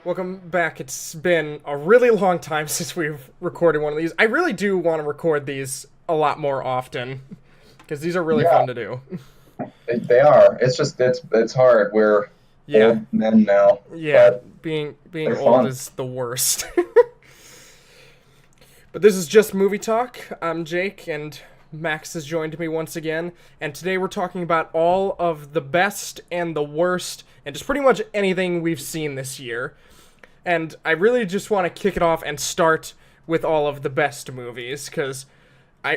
Welcome back. It's been a really long time since we've recorded one of these. I really do want to record these a lot more often because these are really Yeah, fun to do. they are. It's hard. We're Yeah, old men now, yeah. but Being they're old fun. is the worst. But this is just movie talk. I'm Jake, and Max has joined me once again. And today we're talking about all of the best and the worst, and just pretty much anything we've seen this year. And I really just want to kick it off and start with all of the best movies, because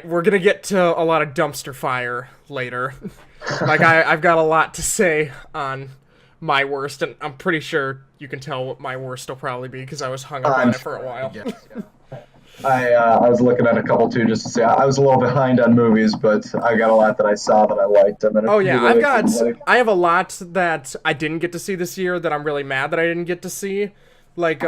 we're gonna get to a lot of dumpster fire later. I've got a lot to say on my worst, and I'm pretty sure you can tell what my worst will probably be because I was hung up on I'm it for a sure I while. guess. Yeah. I was looking at a couple too just to say I was a little behind on movies, but I got a lot that I saw that I liked, and then a Oh few yeah, that I didn't like. I have a lot that I didn't get to see this year that I'm really mad that I didn't get to see. Like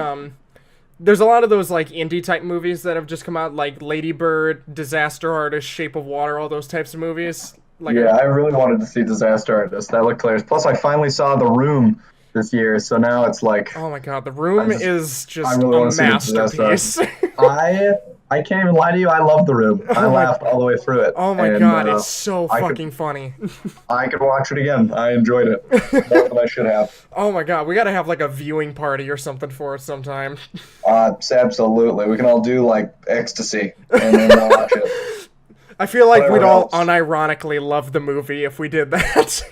there's a lot of those like indie type movies that have just come out, like Lady Bird, Disaster Artist, Shape of Water, all those types of movies. Yeah, I really wanted to see Disaster Artist. That looked hilarious. Plus, I finally saw The Room this year, so now it's like Oh my god, The I Room just is I just really a want to see the Disaster masterpiece. Artist. I I can't even lie to you. I love The Room. I Oh my laughed all the way through it, Oh my and god, it's so I could fucking funny. I could watch it again. I enjoyed it more than I should have. Oh my god, we gotta have like a viewing party or something for it sometime. Absolutely. We can all do like ecstasy and then watch it. I feel like we'd Whatever all else. unironically love the movie if we did that.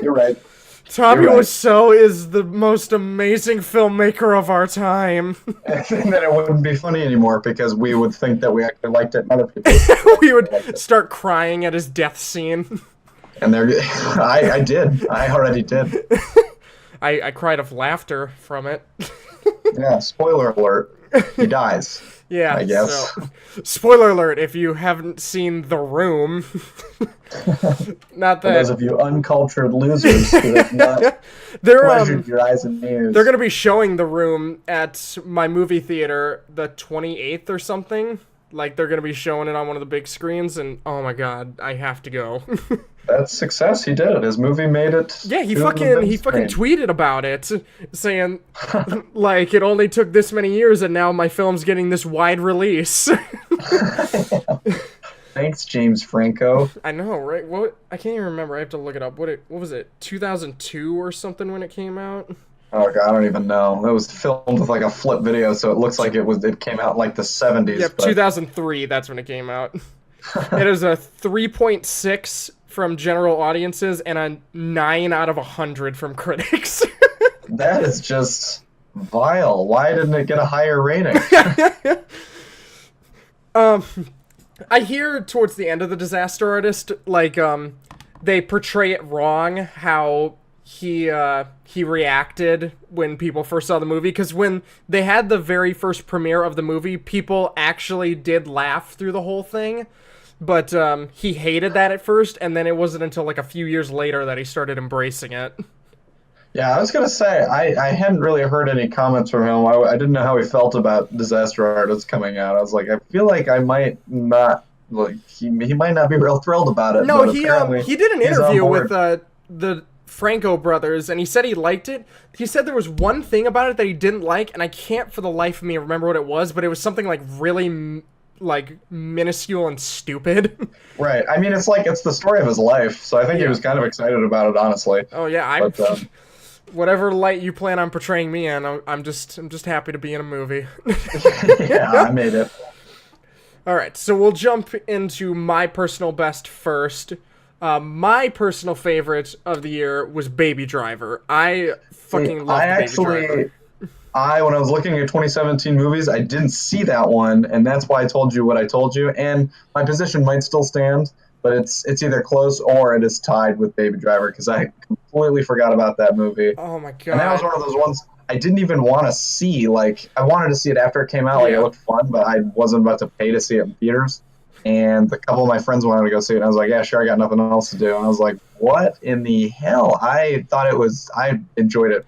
You're right. Tommy You're right. Wiseau is the most amazing filmmaker of our time. And then it wouldn't be funny anymore because we would think that we actually liked it and other people We liked would it. start crying at his death scene. And they're I did. I already did. I cried of laughter from it. Yeah, spoiler alert. He dies, Yeah, I guess. so spoiler alert if you haven't seen The Room. Not For those that of you uncultured losers who have not they're pleasured your eyes and ears. they're gonna be showing The Room at my movie theater the 28th or something. Like they're gonna be showing it on one of the big screens, and oh my god, I have to go. That's success. He did it. His movie made it. Yeah, he to the fucking big he fucking screen. tweeted about it, saying like it only took this many years, and now my film's getting this wide release. Thanks, James Franco. I know, right? What I can't even remember. I have to look it up. What was it? 2002 or something when it came out? Oh god, I don't even know. It was filmed with like a flip video, so it looks like it came out in like the 70s. Yep, But 2003. That's when it came out. It is a 3.6 from general audiences and a 9 out of 100 from critics. that is just vile. Why didn't it get a higher rating? I hear towards the end of the Disaster Artist, like they portray it wrong how he reacted when people first saw the movie, because when they had the very first premiere of the movie, people actually did laugh through the whole thing, but he hated that at first, and then it wasn't until like a few years later that he started embracing it. Yeah, I was gonna say I hadn't really heard any comments from him. I didn't know how he felt about Disaster Artist coming out. I was like, I feel like I might not like he might not be real thrilled about it. No, But apparently he did an he's on interview board. with the Franco brothers, and he said he liked it. He said there was one thing about it that he didn't like, and I can't for the life of me remember what it was, but it was something like really like minuscule and stupid. Right. I mean, it's like it's the story of his life, so I think he Yeah. was kind of excited about it, honestly. Oh yeah, But whatever light you plan on portraying me in, I'm just happy to be in a movie. yeah, I made it. All right, so we'll jump into my personal best first. My personal favorite of the year was Baby Driver. I fucking loved I Baby Driver. when I was looking at 2017 movies, I didn't see that one, and that's why I told you what I told you. And my position might still stand, but it's either close or it is tied with Baby Driver because I completely forgot about that movie. Oh my And that was god. one of those ones I didn't even want to see. Like I wanted to see it after it came out, like Yeah. it looked fun, but I wasn't about to pay to see it in theaters. And a couple of my friends wanted to go see it, and I was like, "Yeah, sure, I got nothing else to do." And I was like, "What in the hell?" I enjoyed it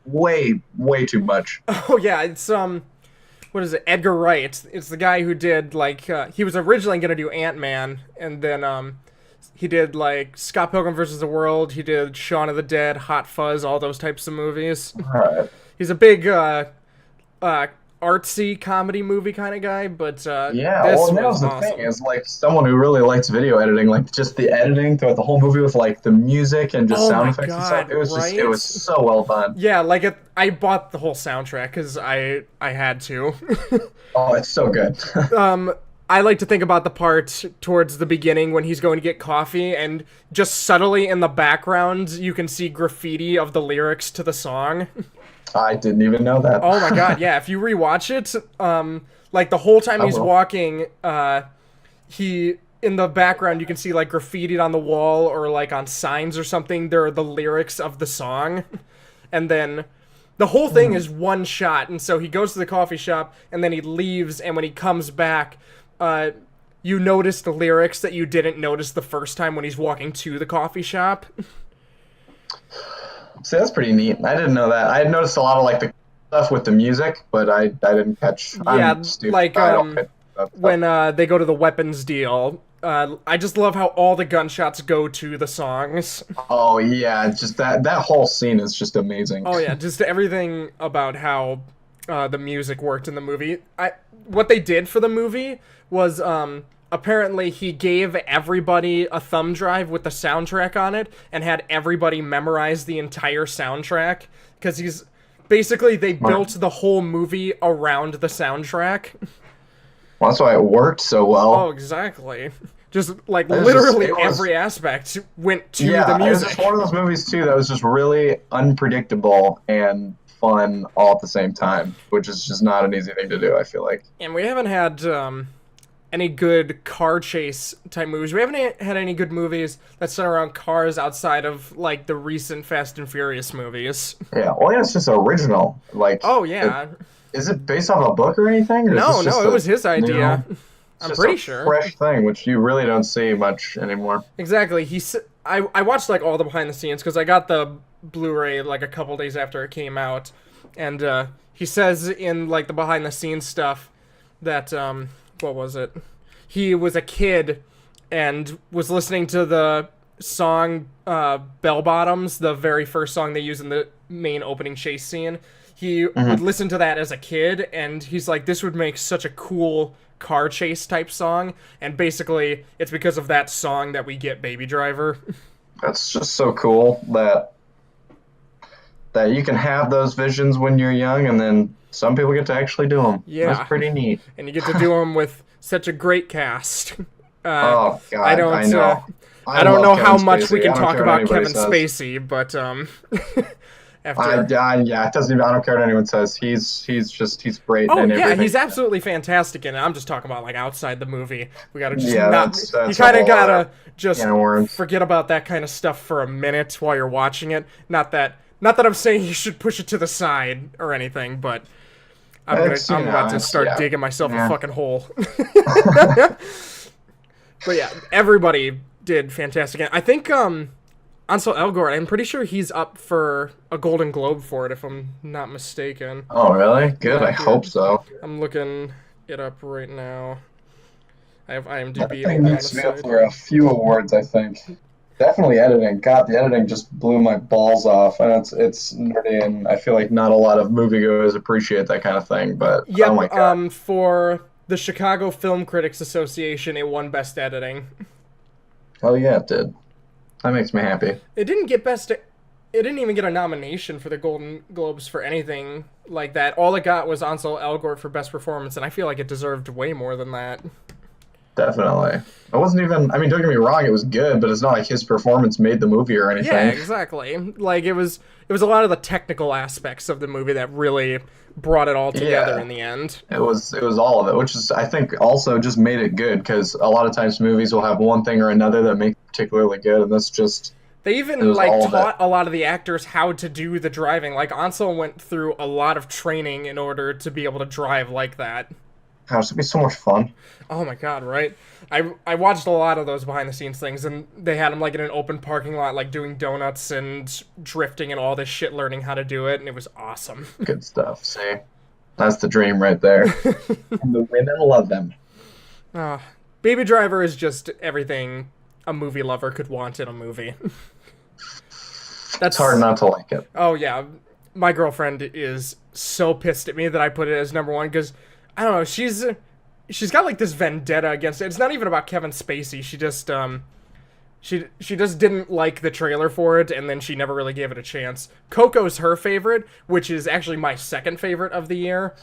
way too much. Oh yeah, it's what is it? Edgar Wright. It's the guy who did like he was originally gonna do Ant-Man, and then He did like Scott Pilgrim vs. the World. He did Shaun of the Dead, Hot Fuzz, all those types of movies. All right. He's a big artsy comedy movie kind of guy, but Yeah, this well, that was was the awesome. thing is like someone who really likes video editing, like just the editing throughout the whole movie with like the music and just Oh sound my effects and stuff. God, It was just it right? was so well done. Yeah, like I bought the whole soundtrack because I had to. Oh, it's so good. I like to think about the part towards the beginning when he's going to get coffee, and just subtly in the background you can see graffiti of the lyrics to the song. I didn't even know that. Oh my God, yeah! If you rewatch it, like the whole time I he's will. walking, he in the background you can see like graffitied on the wall or like on signs or something. There are the lyrics of the song, and then the whole thing is one shot. And so he goes to the coffee shop, and then he leaves, and when he comes back, you notice the lyrics that you didn't notice the first time when he's walking to the coffee shop. See, that's pretty neat. I didn't know that. I had noticed a lot of like the stuff with the music, but I didn't catch. Yeah, I'm stupid. like I don't catch that stuff. when they go to the weapons deal. I just love how all the gunshots go to the songs. Oh yeah, it's just that whole scene is just amazing. Oh yeah, just everything about how the music worked in the movie. What they did for the movie was apparently he gave everybody a thumb drive with the soundtrack on it and had everybody memorize the entire soundtrack because they built the whole movie around the soundtrack. Well, that's why it worked so well. Oh, exactly. Just like It was literally just- it was- every aspect went to Yeah, the it was music. just one of those movies too that was just really unpredictable and fun all at the same time, which is just not an easy thing to do, I feel like. And we haven't had any good car chase type movies. We haven't had any good movies that center around cars outside of like the recent Fast and Furious movies. Yeah, well, yeah, it's just original. Like, Oh yeah, is it based off a book or anything? Or is no, this just it was his idea. you know, it's I'm just pretty a sure. fresh thing, which you really don't see much anymore. Exactly. I watched like all the behind the scenes because I got the Blu-ray like a couple days after it came out, and he says in like the behind the scenes stuff that what was it? He was a kid and was listening to the song Bell Bottoms, the very first song they use in the main opening chase scene. He would listen to that as a kid, and he's like, this would make such a cool car chase type song. And basically, it's because of that song that we get Baby Driver. That's just so cool that you can have those visions when you're young, and then some people get to actually do them. Yeah. That's pretty neat. And you get to do them with such a great cast. Oh God, I don't I know. I don't love know how Kevin much Spacey. we I can don't talk care what about anybody Kevin says. Spacey, but Yeah, it doesn't even. I don't care what anyone says. He's great. Oh in yeah, everything. he's absolutely fantastic in it. I'm just talking about like outside the movie. We gotta just Yeah, not. that's You kind a of whole gotta just can of worms. forget about that kind of stuff for a minute while you're watching it. Not that I'm saying you should push it to the side or anything, but I'm about to start digging myself a fucking hole. But yeah, everybody did fantastic. I think Ansel Elgort, I'm pretty sure he's up for a Golden Globe for it, if I'm not mistaken. Oh really? Good. I Yeah. hope so. I'm looking it up right now. I have That IMDb thing open on needs the to be up side. for a few awards, I think. Definitely editing. God, the editing just blew my balls off, and it's nerdy, and I feel like not a lot of moviegoers appreciate that kind of thing. But Yep, oh my God, for the Chicago Film Critics Association, it won Best Editing. hell yeah, it did. That makes me happy. It didn't get It didn't even get a nomination for the Golden Globes for anything like that. All it got was Ansel Elgort for Best Performance, and I feel like it deserved way more than that. Definitely. It wasn't even. I mean, don't get me wrong, it was good, but it's not like his performance made the movie or anything. Yeah, exactly. Like it was a lot of the technical aspects of the movie that really brought it all together Yeah. in the end. It was all of it, which is I think also just made it good because a lot of times movies will have one thing or another that make it particularly good, and that's just They It even was like all of taught a lot of the actors how to do the driving. Like Ansel went through a lot of training in order to be able to drive like that. how it's gonna be so much fun. Oh my god, right? I watched a lot of those behind the scenes things, and they had him like in an open parking lot, like doing donuts and drifting and all this shit, learning how to do it, and it was awesome. Good stuff. See, that's the dream right there. And the women love them. Baby Driver is just everything a movie lover could want in a movie. It's hard not to like it. Oh yeah, my girlfriend is so pissed at me that I put it as number one because I don't know. She's got like this vendetta against it. It's not even about Kevin Spacey. She just she just didn't like the trailer for it, and then she never really gave it a chance. Coco's her favorite, which is actually my second favorite of the year.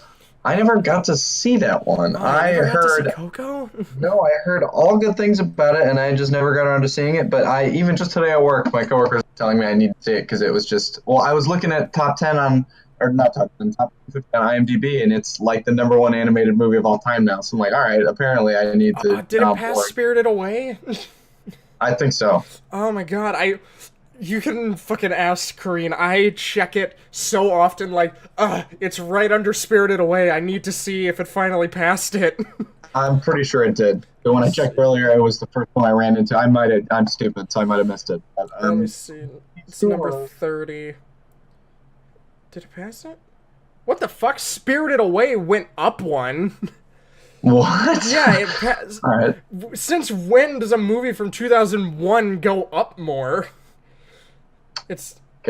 I never got to see that one. Oh, I you never got to heard see Coco? no, I heard all good things about it, and I just never got around to seeing it. But I even just today at work, my coworkers were telling me I need to see it because it was just I was looking at top 10 on or not top 10, top 50 on IMDb, and it's like the number one animated movie of all time now. So I'm like, all right, apparently I need to. Did it pass Spirited Away? I think so. Oh my god, you can fucking ask Kareen. I check it so often, like, it's right under Spirited Away. I need to see if it finally passed it. I'm pretty sure it did. But when I checked earlier, it was the first one I ran into. I'm stupid, so I might have missed it. Let me see. It's number 30. Did it pass it? What the fuck? Spirited Away went up one. What? Yeah, it passed. All right. Since when does a movie from 2001 go up more? I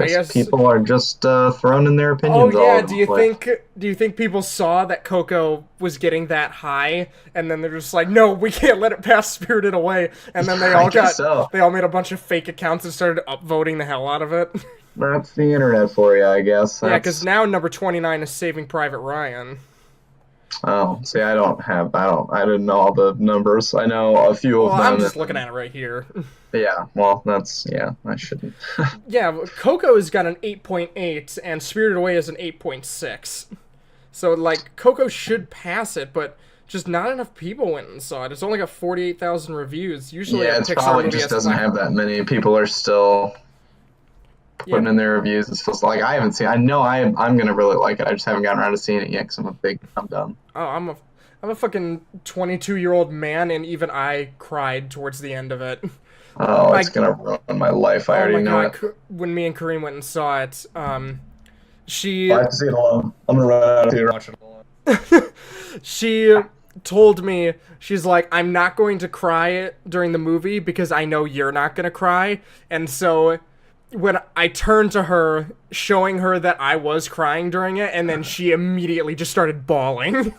guess people are just throwing in their opinions. Oh yeah, all over the place. Do you think people saw that Coco was getting that high, and then they're just like, no, we can't let it pass Spirited Away, and then they all made a bunch of fake accounts and started upvoting the hell out of it. That's the internet for you, I guess. Yeah, because now number 29 is Saving Private Ryan. Oh, see, I didn't know all the numbers. I know a few of them. I'm just looking at it right here. Yeah, well, I shouldn't. Yeah, Coco's got an 8.8, and Spirited Away is an 8.6. So, like, Coco should pass it, but just not enough people went and saw it. It's only got 48,000 reviews. Usually, yeah, it probably just doesn't have that many. People are still putting in their reviews. It's just like I haven't seen. I know I'm gonna really like it. I just haven't gotten around to seeing it yet because I'm dumb. Oh, I'm a fucking 22-year-old man, and even I cried towards the end of it. Oh, it's gonna ruin my life. I already know it. When me and Kareem went and saw it, I have to see it alone. I'm gonna run out of here. Watch it alone. She told me, she's like, I'm not going to cry during the movie because I know you're not gonna cry, and so when I turned to her, showing her that I was crying during it, and then she immediately just started bawling.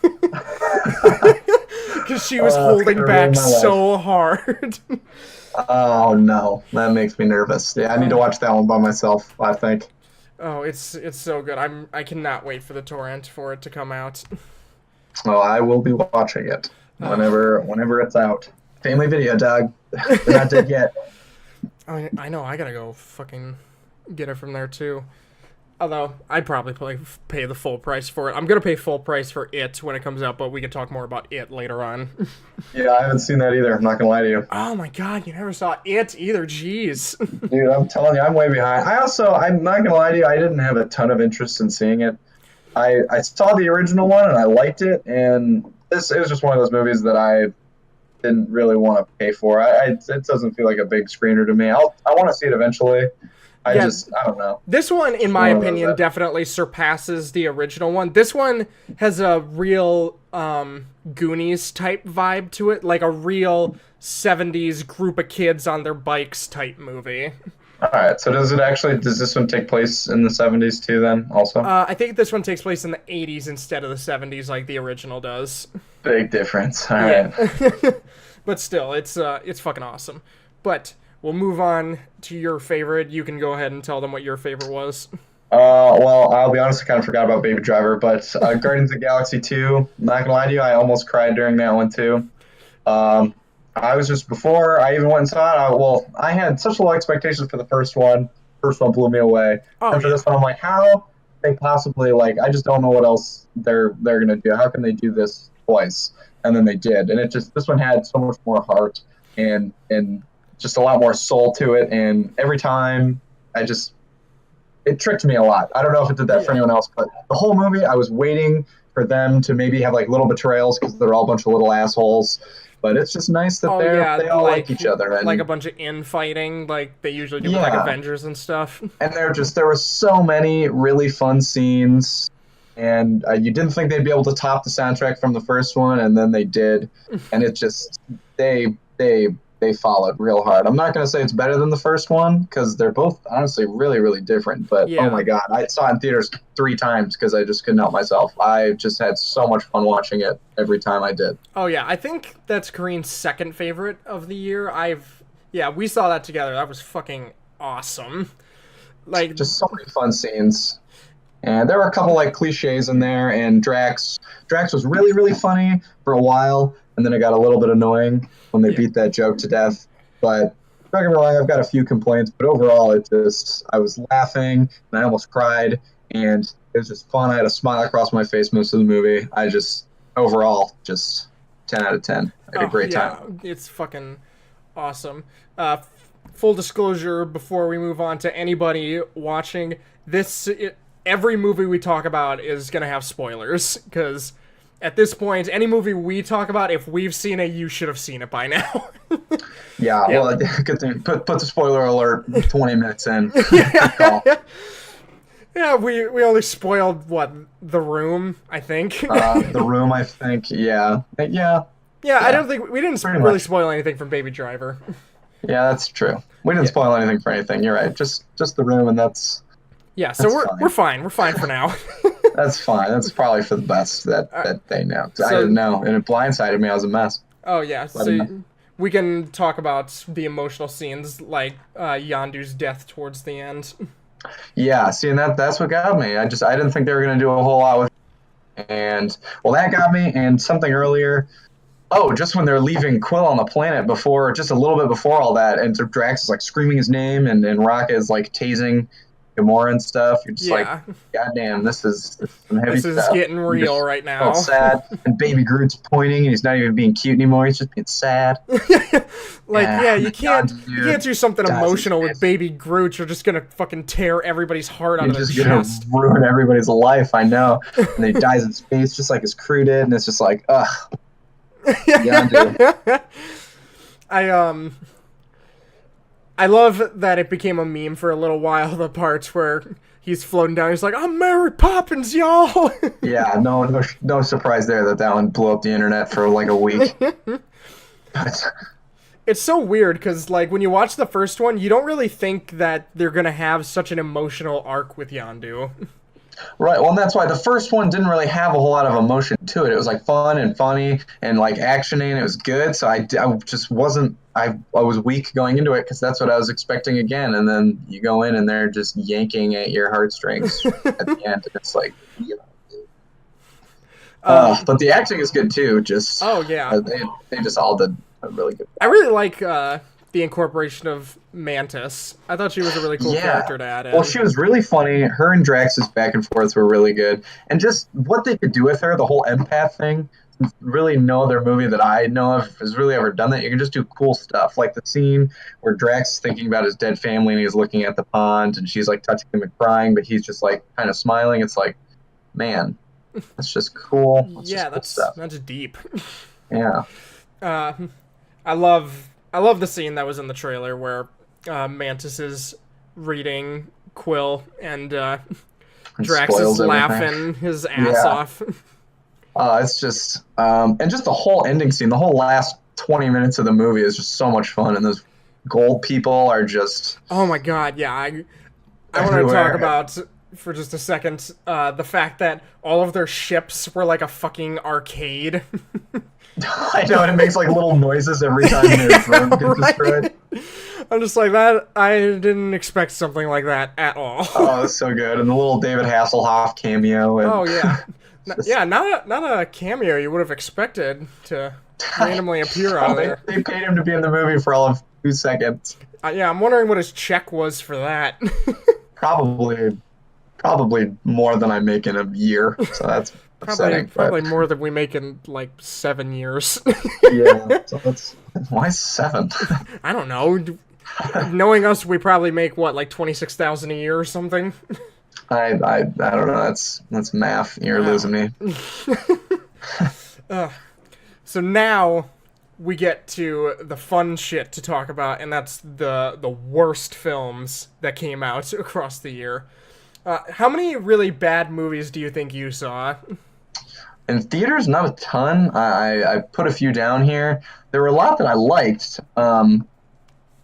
Because she was holding back so hard. Oh, no. That makes me nervous. Yeah, I need to watch that one by myself, I think. Oh, it's so good. I cannot wait for the torrent for it to come out. Well, I will be watching it whenever it's out. Family Video, dog. They're not dead yet. I know, I gotta go fucking get it from there too. Although, I'd probably pay the full price for it. I'm gonna pay full price for it when it comes out, but we can talk more about it later on. Yeah, I haven't seen that either. I'm not gonna lie to you. Oh my god, you never saw it either, jeez. Dude, I'm telling you, I'm way behind. I'm not gonna lie to you, I didn't have a ton of interest in seeing it. I saw the original one, and I liked it, and it was just one of those movies that I didn't really want to pay for. It doesn't feel like a big screener to me. I want to see it eventually. I don't know. This one, in my opinion, definitely surpasses the original one. This one has a real Goonies type vibe to it, like a real 70s group of kids on their bikes type movie. All right, so does this one take place in the 70s too then, also? I think this one takes place in the 80s instead of the 70s like the original does. Big difference. All right. But still, it's fucking awesome. But we'll move on to your favorite. You can go ahead and tell them what your favorite was. Well, I'll be honest, I kind of forgot about Baby Driver, but Guardians of the Galaxy 2, I'm not gonna lie to you, I almost cried during that one too. I was just, before I even went and saw it, I had such low expectations for the first one. First one blew me away. After this one, I'm like, how they possibly, I just don't know what else they're going to do. How can they do this twice? And then they did. And this one had so much more heart and just a lot more soul to it. And every time, it tricked me a lot. I don't know if it did that for anyone else, but the whole movie, I was waiting for them to maybe have little betrayals because they're all a bunch of little assholes. But it's just nice that they all like each other. And, like a bunch of infighting, like they usually do with Avengers and stuff. And there were so many really fun scenes. And you didn't think they'd be able to top the soundtrack from the first one, and then they did. And it just, they they followed real hard. I'm not going to say it's better than the first one because they're both honestly really, really different. But oh Yeah. my God, I saw it in theaters 3 times because I just couldn't help myself. I just had so much fun watching it every time I did. Oh yeah, I think that's Kareen's second favorite of the year. Yeah, we saw that together. That was fucking awesome. Like, Just so many fun scenes. And there were a couple like cliches in there, and Drax was really, really funny for a while, and then it got a little bit annoying when they yeah. beat that joke to death. But don't get me wrong, I've got a few complaints, but overall, I was laughing and I almost cried, and it was just fun. I had a smile across my face most of the movie. Overall, just 10 out of 10. I had a great time. It's fucking awesome. Full disclosure before we move on to anybody watching every movie we talk about is gonna have spoilers because at this point, any movie we talk about, if we've seen it, you should have seen it by now. Yeah, well, good thing. Put the spoiler alert 20 minutes in. Yeah, we only spoiled The Room, I think. The Room, I think. Yeah. Yeah, I don't think we didn't Pretty really much. spoil anything from Baby Driver. Yeah, that's true. We didn't spoil anything for anything. You're right. Just The Room, and Yeah, so that's we're fine. We're fine for now. that's fine. That's probably for the best that they know. I So- didn't know, and it blindsided me. I was a mess. Oh yeah, Let me so we can talk about the emotional scenes like Yondu's death towards the end. Yeah, see, and that's what got me. I didn't think they were gonna do a whole lot with, and well, that got me. And something earlier. Oh, just when they're leaving Quill on the planet just a little bit before all that, and so Drax is like screaming his name, and Rocket is like tasing Gamora and stuff. You're just like, God damn, this is some heavy stuff. This is getting You real just right now. felt sad, and Baby Groot's pointing, and he's not even being cute anymore. He's just being sad. You can't do something dies in emotional with space. Baby Groot. You're just gonna fucking tear everybody's heart out You're of their just gonna chest. ruin everybody's life. I know. And then he dies in space, just like his crew did, and it's just like, ugh. Yondu. I love that it became a meme for a little while. The parts where he's floating down, he's like, "I'm Mary Poppins, y'all." Yeah, no surprise there that one blew up the internet for like a week. But, It's so weird because, like, when you watch the first one, you don't really think that they're gonna have such an emotional arc with Yondu. right, well, and that's why the first one didn't really have a whole lot of emotion to it. It was like fun and funny and like actiony, and it was good. So I just wasn't. I was weak going into it because that's what I was expecting again. And then you go in and they're just yanking at your heartstrings at the end. And it's like, but the acting is good too. Just they just all did a really good. I really like the incorporation of Mantis. I thought she was a really cool character to add in. Well, she was really funny. Her and Drax's back and forth were really good. And just what they could do with her, the whole empath thing, really no other movie that I know of has really ever done that. You can just do cool stuff. Like the scene where Drax is thinking about his dead family and he's looking at the pond and she's like touching him and crying, but he's just like kind of smiling. It's like, man, that's just cool. That's deep. Yeah. I love the scene that was in the trailer where Mantis is reading Quill and Drax is laughing his ass off. It's just and just the whole ending scene, the whole last 20 minutes of the movie is just so much fun, and those gold people are just oh my god, yeah. I want to talk about for just a second the fact that all of their ships were like a fucking arcade. I know, and it makes like little noises every time their drone gets destroyed. I'm just like that. I didn't expect something like that at all. Oh, that's so good, and the little David Hasselhoff cameo. And oh yeah. Not a cameo you would have expected to randomly appear out there. They paid him to be in the movie for all of 2 seconds. Yeah, I'm wondering what his check was for that. Probably more than I make in a year. So that's upsetting. Probably more than we make in like 7 years. Yeah. So why 7? I don't know. Knowing us, we probably make what, like 26,000 a year or something. I don't know. That's math. You're losing me. So now we get to the fun shit to talk about, and that's the worst films that came out across the year. How many really bad movies do you think you saw? In theaters, not a ton. I put a few down here. There were a lot that I liked.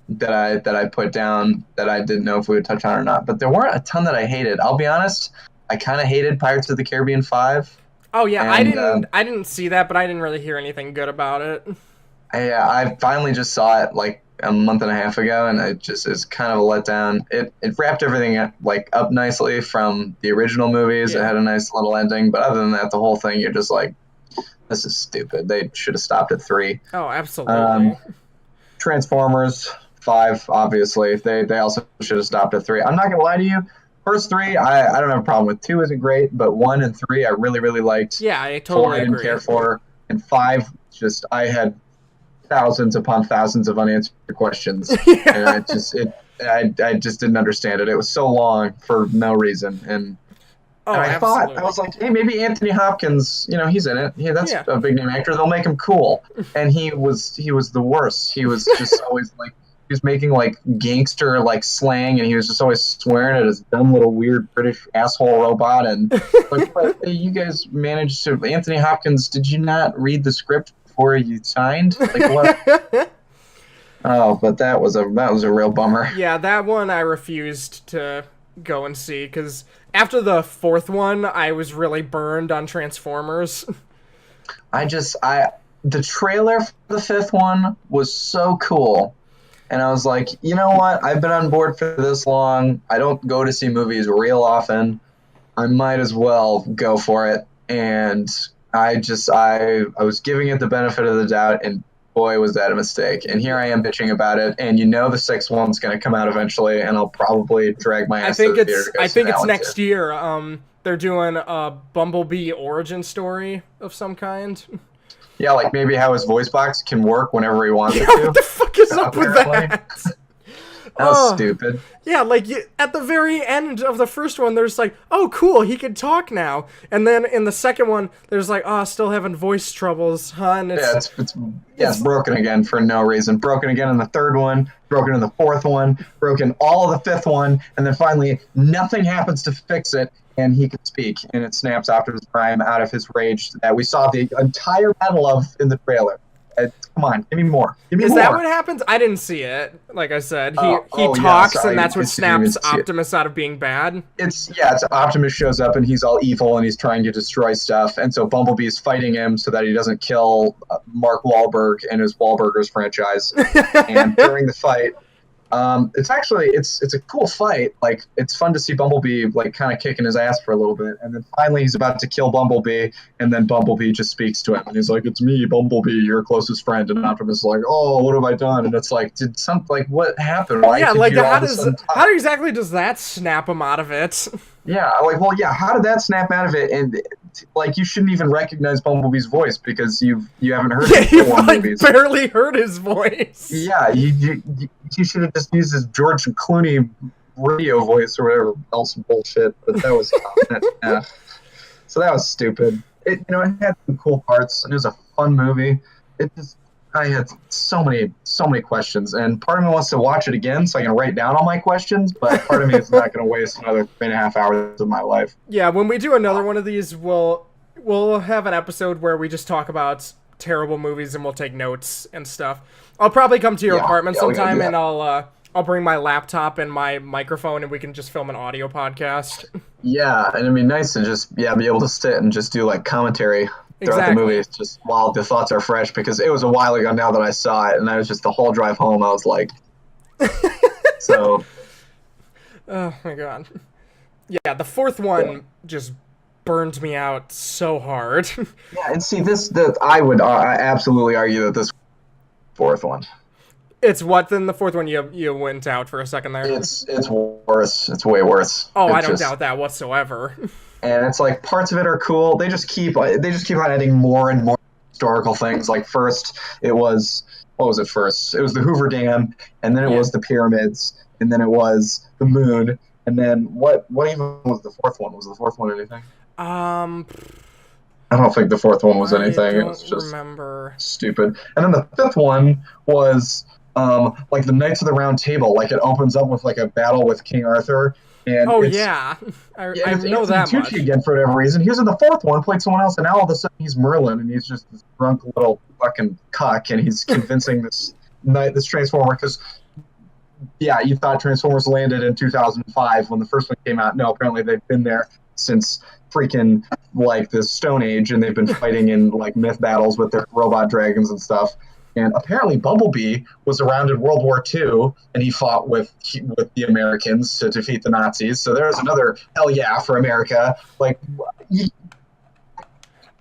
That I put down that I didn't know if we would touch on or not. But there weren't a ton that I hated. I'll be honest. I kind of hated Pirates of the Caribbean 5. Oh yeah, And I didn't see that, but I didn't really hear anything good about it. I finally just saw it like a month and a half ago, and it just is kind of a letdown. It wrapped everything up nicely from the original movies. It Yeah. had a nice little ending, but other than that, the whole thing, you're just like, this is stupid. They should have stopped at 3. Oh, absolutely. Transformers 5, obviously. They also should have stopped at 3. I'm not gonna lie to you. First 3, I don't have a problem with. 2 isn't great, but 1 and 3 I really, really liked. Yeah, I 4 totally I didn't agree. care for. And 5, just I had thousands upon thousands of unanswered questions. And I just didn't understand it. It was so long for no reason. And Oh, I absolutely. I was like, hey, maybe Anthony Hopkins, he's in it. Yeah, that's Yeah. a big name actor. They'll make him cool. And he was the worst. He was just always like, he was making like gangster like slang, and he was just always swearing at his dumb little weird British asshole robot. And like, but hey, you guys managed to. Anthony Hopkins, did you not read the script before you signed? Like what? Oh, but that was a real bummer. Yeah, that one I refused to go and see because after the 4th one, I was really burned on Transformers. The trailer for the 5th one was so cool. And I was like, you know what? I've been on board for this long. I don't go to see movies real often. I might as well go for it. And I was giving it the benefit of the doubt, and boy, was that a mistake. And here I am bitching about it. And the 6th one's going to come out eventually, and I'll probably drag my ass to the theater to go I see think that it's one next too. year. They're doing a Bumblebee origin story of some kind. Yeah, like maybe how his voice box can work whenever he wants it What the to. fuck is up with Apparently. that? That was Oh. stupid. Yeah, like at the very end of the first one, there's like, oh, cool, he can talk now. And then in the second one, there's like, oh, still having voice troubles, huh? And It's broken again for no reason. Broken again in the 3rd one, broken in the 4th one, broken all of the 5th one, and then finally nothing happens to fix it, and he can speak, and it snaps Optimus Prime out of his rage that we saw the entire battle of in the trailer. Come on, give me more. Give me Is more. that what happens? I didn't see it. Like I said, he Yeah, talks, sorry, and that's what you didn't snaps see it. Optimus out of being bad. It's Optimus shows up and he's all evil and he's trying to destroy stuff, and so Bumblebee's fighting him so that he doesn't kill Mark Wahlberg and his Wahlburgers franchise. And during the fight, it's a cool fight. Like, it's fun to see Bumblebee like kind of kicking his ass for a little bit, and then finally he's about to kill Bumblebee, and then Bumblebee just speaks to him, and he's like, "It's me, Bumblebee, your closest friend." And Optimus is like, "Oh, what have I done?" And it's like, what happened? Why Yeah, did like you all of a sudden talk? how exactly does that snap him out of it? Yeah, how did that snap out of it? And like, you shouldn't even recognize Bumblebee's voice because you haven't heard Yeah, it you in 4 like movies. barely heard his voice. Yeah, you should have just used his George Clooney radio voice or whatever else bullshit. But that was yeah. So that was stupid. It had some cool parts and it was a fun movie. I had so many questions, and part of me wants to watch it again so I can write down all my questions, but part of me is not going to waste another 3.5 hours of my life. Yeah, when we do another one of these, we'll have an episode where we just talk about terrible movies and we'll take notes and stuff. I'll probably come to your apartment we gotta sometime, do and that. I'll bring my laptop and my microphone, and we can just film an audio podcast. Yeah, and it'd be nice to just be able to sit and just do like commentary throughout Exactly. the movie, just while the thoughts are fresh, because it was a while ago now that I saw it, and I was just the whole drive home I was like, so Oh my god. Yeah, the 4th one just burned me out so hard. yeah. And see, I would absolutely argue that this 4th one, It's what then the 4th one you went out for a second there. it's worse. It's way worse. Oh, It's I don't just- doubt that whatsoever. And it's like parts of it are cool. They just keep on adding more and more historical things. Like first, it was what was it first? It was the Hoover Dam, and then it was the pyramids, and then it was the moon, and then what even was the 4th one? Was the 4th one anything? I don't think the 4th one was anything. I It don't was just remember. stupid. And then the 5th one was like the Knights of the Round Table. Like, it opens up with like a battle with King Arthur, And Oh it's yeah, yeah, I it's know Anthony that Tucci much. again for whatever reason. He was in the fourth one, played someone else, and now all of a sudden he's Merlin, and he's just this drunk little fucking cuck, and he's convincing this Transformer because yeah, you thought Transformers landed in 2005 when the first one came out. No, apparently they've been there since freaking like the Stone Age, and they've been fighting in like myth battles with their robot dragons and stuff. And apparently, Bumblebee was around in World War II, and he fought with the Americans to defeat the Nazis. So there's another hell yeah for America. Like you,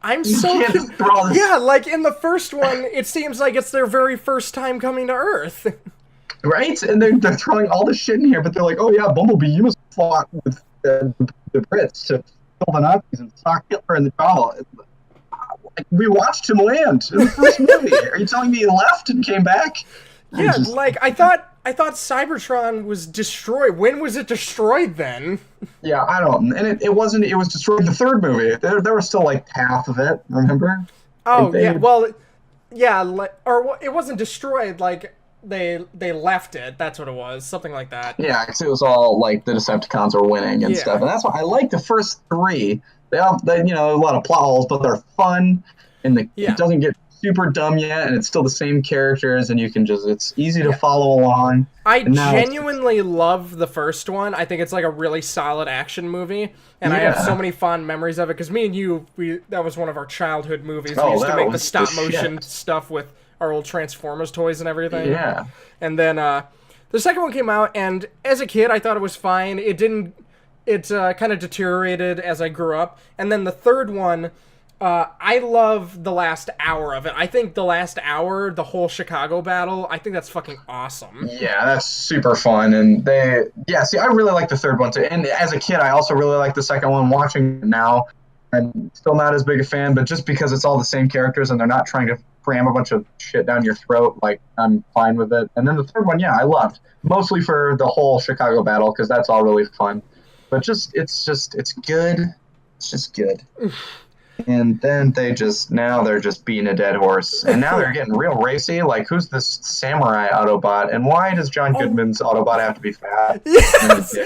I'm you so can't just throw this yeah, like in the first one, it seems like it's their very first time coming to Earth. right, and they're throwing all this shit in here, but they're like, oh yeah, Bumblebee, you must have fought with the Brits to kill the Nazis and sock Hitler in the jaw. We watched him land in the first movie. Are you telling me he left and came back? Yeah, like I thought Cybertron was destroyed. When was it destroyed then? Yeah, I don't. And it wasn't. It was destroyed in the third movie. There was still like half of it. Remember? Oh They- yeah, well, yeah, or it wasn't destroyed. Like they left it. That's what it was. Something like that. yeah, 'cause it was all like the Decepticons are winning and Yeah. stuff. And that's why I like the first three. They you know, a lot of plot holes, but they're fun, and Yeah. it doesn't get super dumb yet, and it's still the same characters, and you can just it's easy to Yeah. follow along. I And now it's- genuinely love the first one. I think it's like a really solid action movie, and I have Yeah. so many fond memories of it. Because me and you, that was one of our childhood movies. We Oh, used to that make the was stop the motion shit. stuff with our old Transformers toys and everything. Yeah. And then the second one came out, and as a kid, I thought it was fine. It didn't. It kind of deteriorated as I grew up. And then the third one, I love the last hour of it. I think the last hour, the whole Chicago battle, I think that's fucking awesome. Yeah, that's super fun. And see, I really like the third one too. And as a kid, I also really like the second one. Watching it now, I'm still not as big a fan, but just because it's all the same characters and they're not trying to cram a bunch of shit down your throat, like, I'm fine with it. And then the third one, yeah, I loved. Mostly for the whole Chicago battle, because that's all really fun. But it's good. It's just good. And then they're just beating a dead horse. And now they're getting real racy. Like, who's this samurai Autobot? And why does John Goodman's Autobot have to be fat? Yes,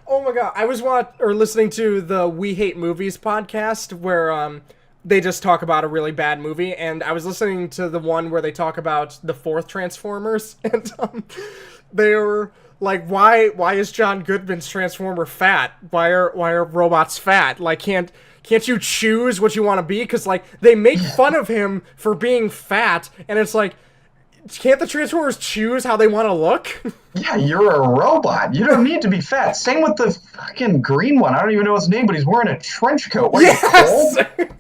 oh my god, I was listening to the We Hate Movies podcast where they just talk about a really bad movie, and I was listening to the one where they talk about the fourth Transformers, and they were like, why is John Goodman's Transformer fat? Why are robots fat? Like, can't you choose what you want to be? Because like they make fun of him for being fat, and it's like, can't the Transformers choose how they want to look? Yeah, you're a robot. You don't need to be fat. Same with the fucking green one. I don't even know his name, but he's wearing a trench coat. What, Yes! are you cold?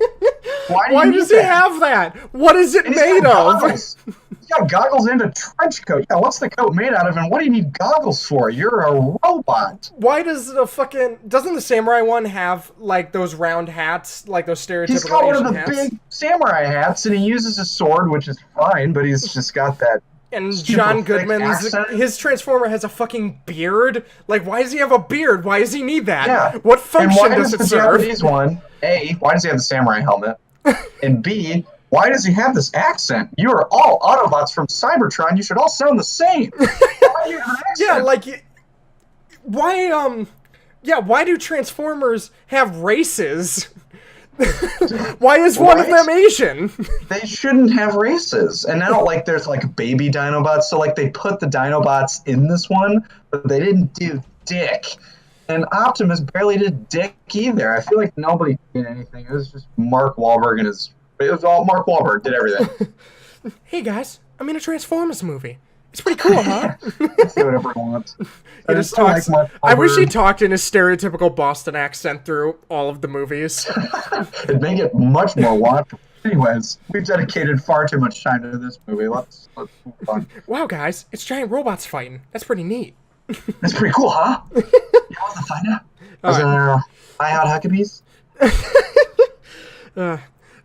Why does he have that? What is it He's made got of? goggles. He's got goggles and a trench coat. Yeah, what's the coat made out of, and what do you need goggles for? You're a robot. Why doesn't the samurai one have like those round hats, like those stereotypical He's got one of Asian the hats? big samurai hats, and he uses a sword, which is fine, but he's just got that. And super John thick Goodman's accent. his Transformer has a fucking beard. Like, why does he have a beard? Why does he need that? Yeah. What And function why does does it the serve? Japanese one, A, why does he have the samurai helmet? And B, why does he have this accent? You are all Autobots from Cybertron. You should all sound the same. Why do you have an accent? Yeah, like, why do Transformers have races? Why is one of Right? them Asian? They shouldn't have races. And now, like, there's, like, baby Dinobots. So, like, they put the Dinobots in this one, but they didn't do Dick. And Optimus barely did Dick either. I feel like nobody did anything. It was just Mark Wahlberg and it was all Mark Wahlberg did everything. Hey guys, I'm in a Transformers movie. It's pretty cool, huh? Say whatever he wants. He just I like talks. Mark I wish he Wahlberg. talked in his stereotypical Boston accent through all of the movies. It'd make it much more watchable. Anyways, we've dedicated far too much time to this movie. Let's move on. Wow, guys, it's giant robots fighting. That's pretty neat. That's pretty cool, huh? You want to find out? Was there I Hot Huckabees?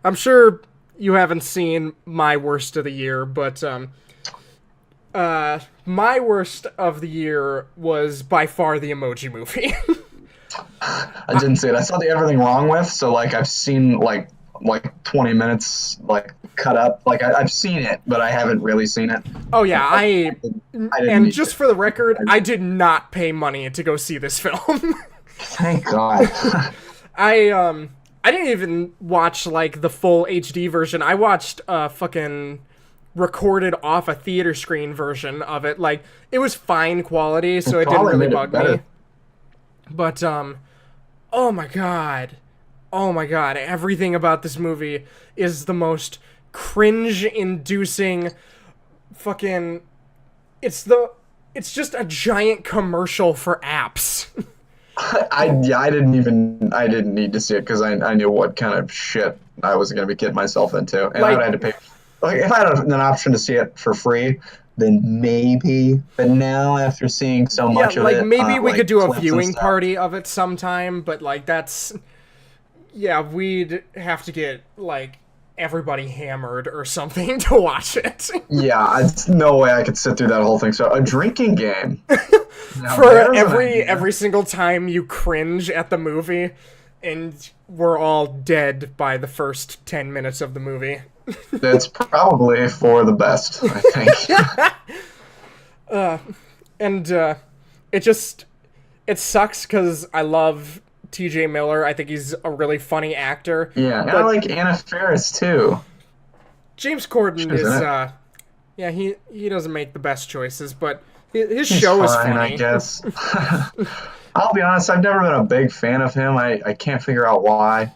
I'm sure you haven't seen my worst of the year, but my worst of the year was by far the Emoji Movie. I didn't see it. I saw the Everything Wrong With, so like I've seen like like 20 minutes like cut up. Like I've seen it, but I haven't really seen it. Oh yeah, I didn't and need just to. for the record, I did not pay money to go see this film. Thank God. I didn't even watch like the full HD version. I watched fucking recorded off a theater screen version of it. Like it was fine quality, so it didn't Probably really made it bug better. me. But oh my god. Oh my god, everything about this movie is the most cringe-inducing fucking it's just a giant commercial for apps. I didn't need to see it because I knew what kind of shit I was going to be getting myself into, and I Like would have to pay. Like if I had an option to see it for free, then maybe. But now after seeing so yeah, much of like it, maybe we like could do a clips and viewing stuff, party of it sometime, but like that's yeah, we'd have to get like everybody hammered or something to watch it. yeah, it's no way I could sit through that whole thing. So a drinking game. Now, For there's an every idea. every single time you cringe at the movie and we're all dead by the first 10 minutes of the movie. That's probably for the best, I think. And it sucks cuz I love TJ Miller. I think he's a really funny actor. Yeah, and I But like Anna Faris too. James Corden was is in it. yeah, he doesn't make the best choices, but his He's show is fine, funny. I guess. I'll be honest, I've never been a big fan of him. I can't figure out why.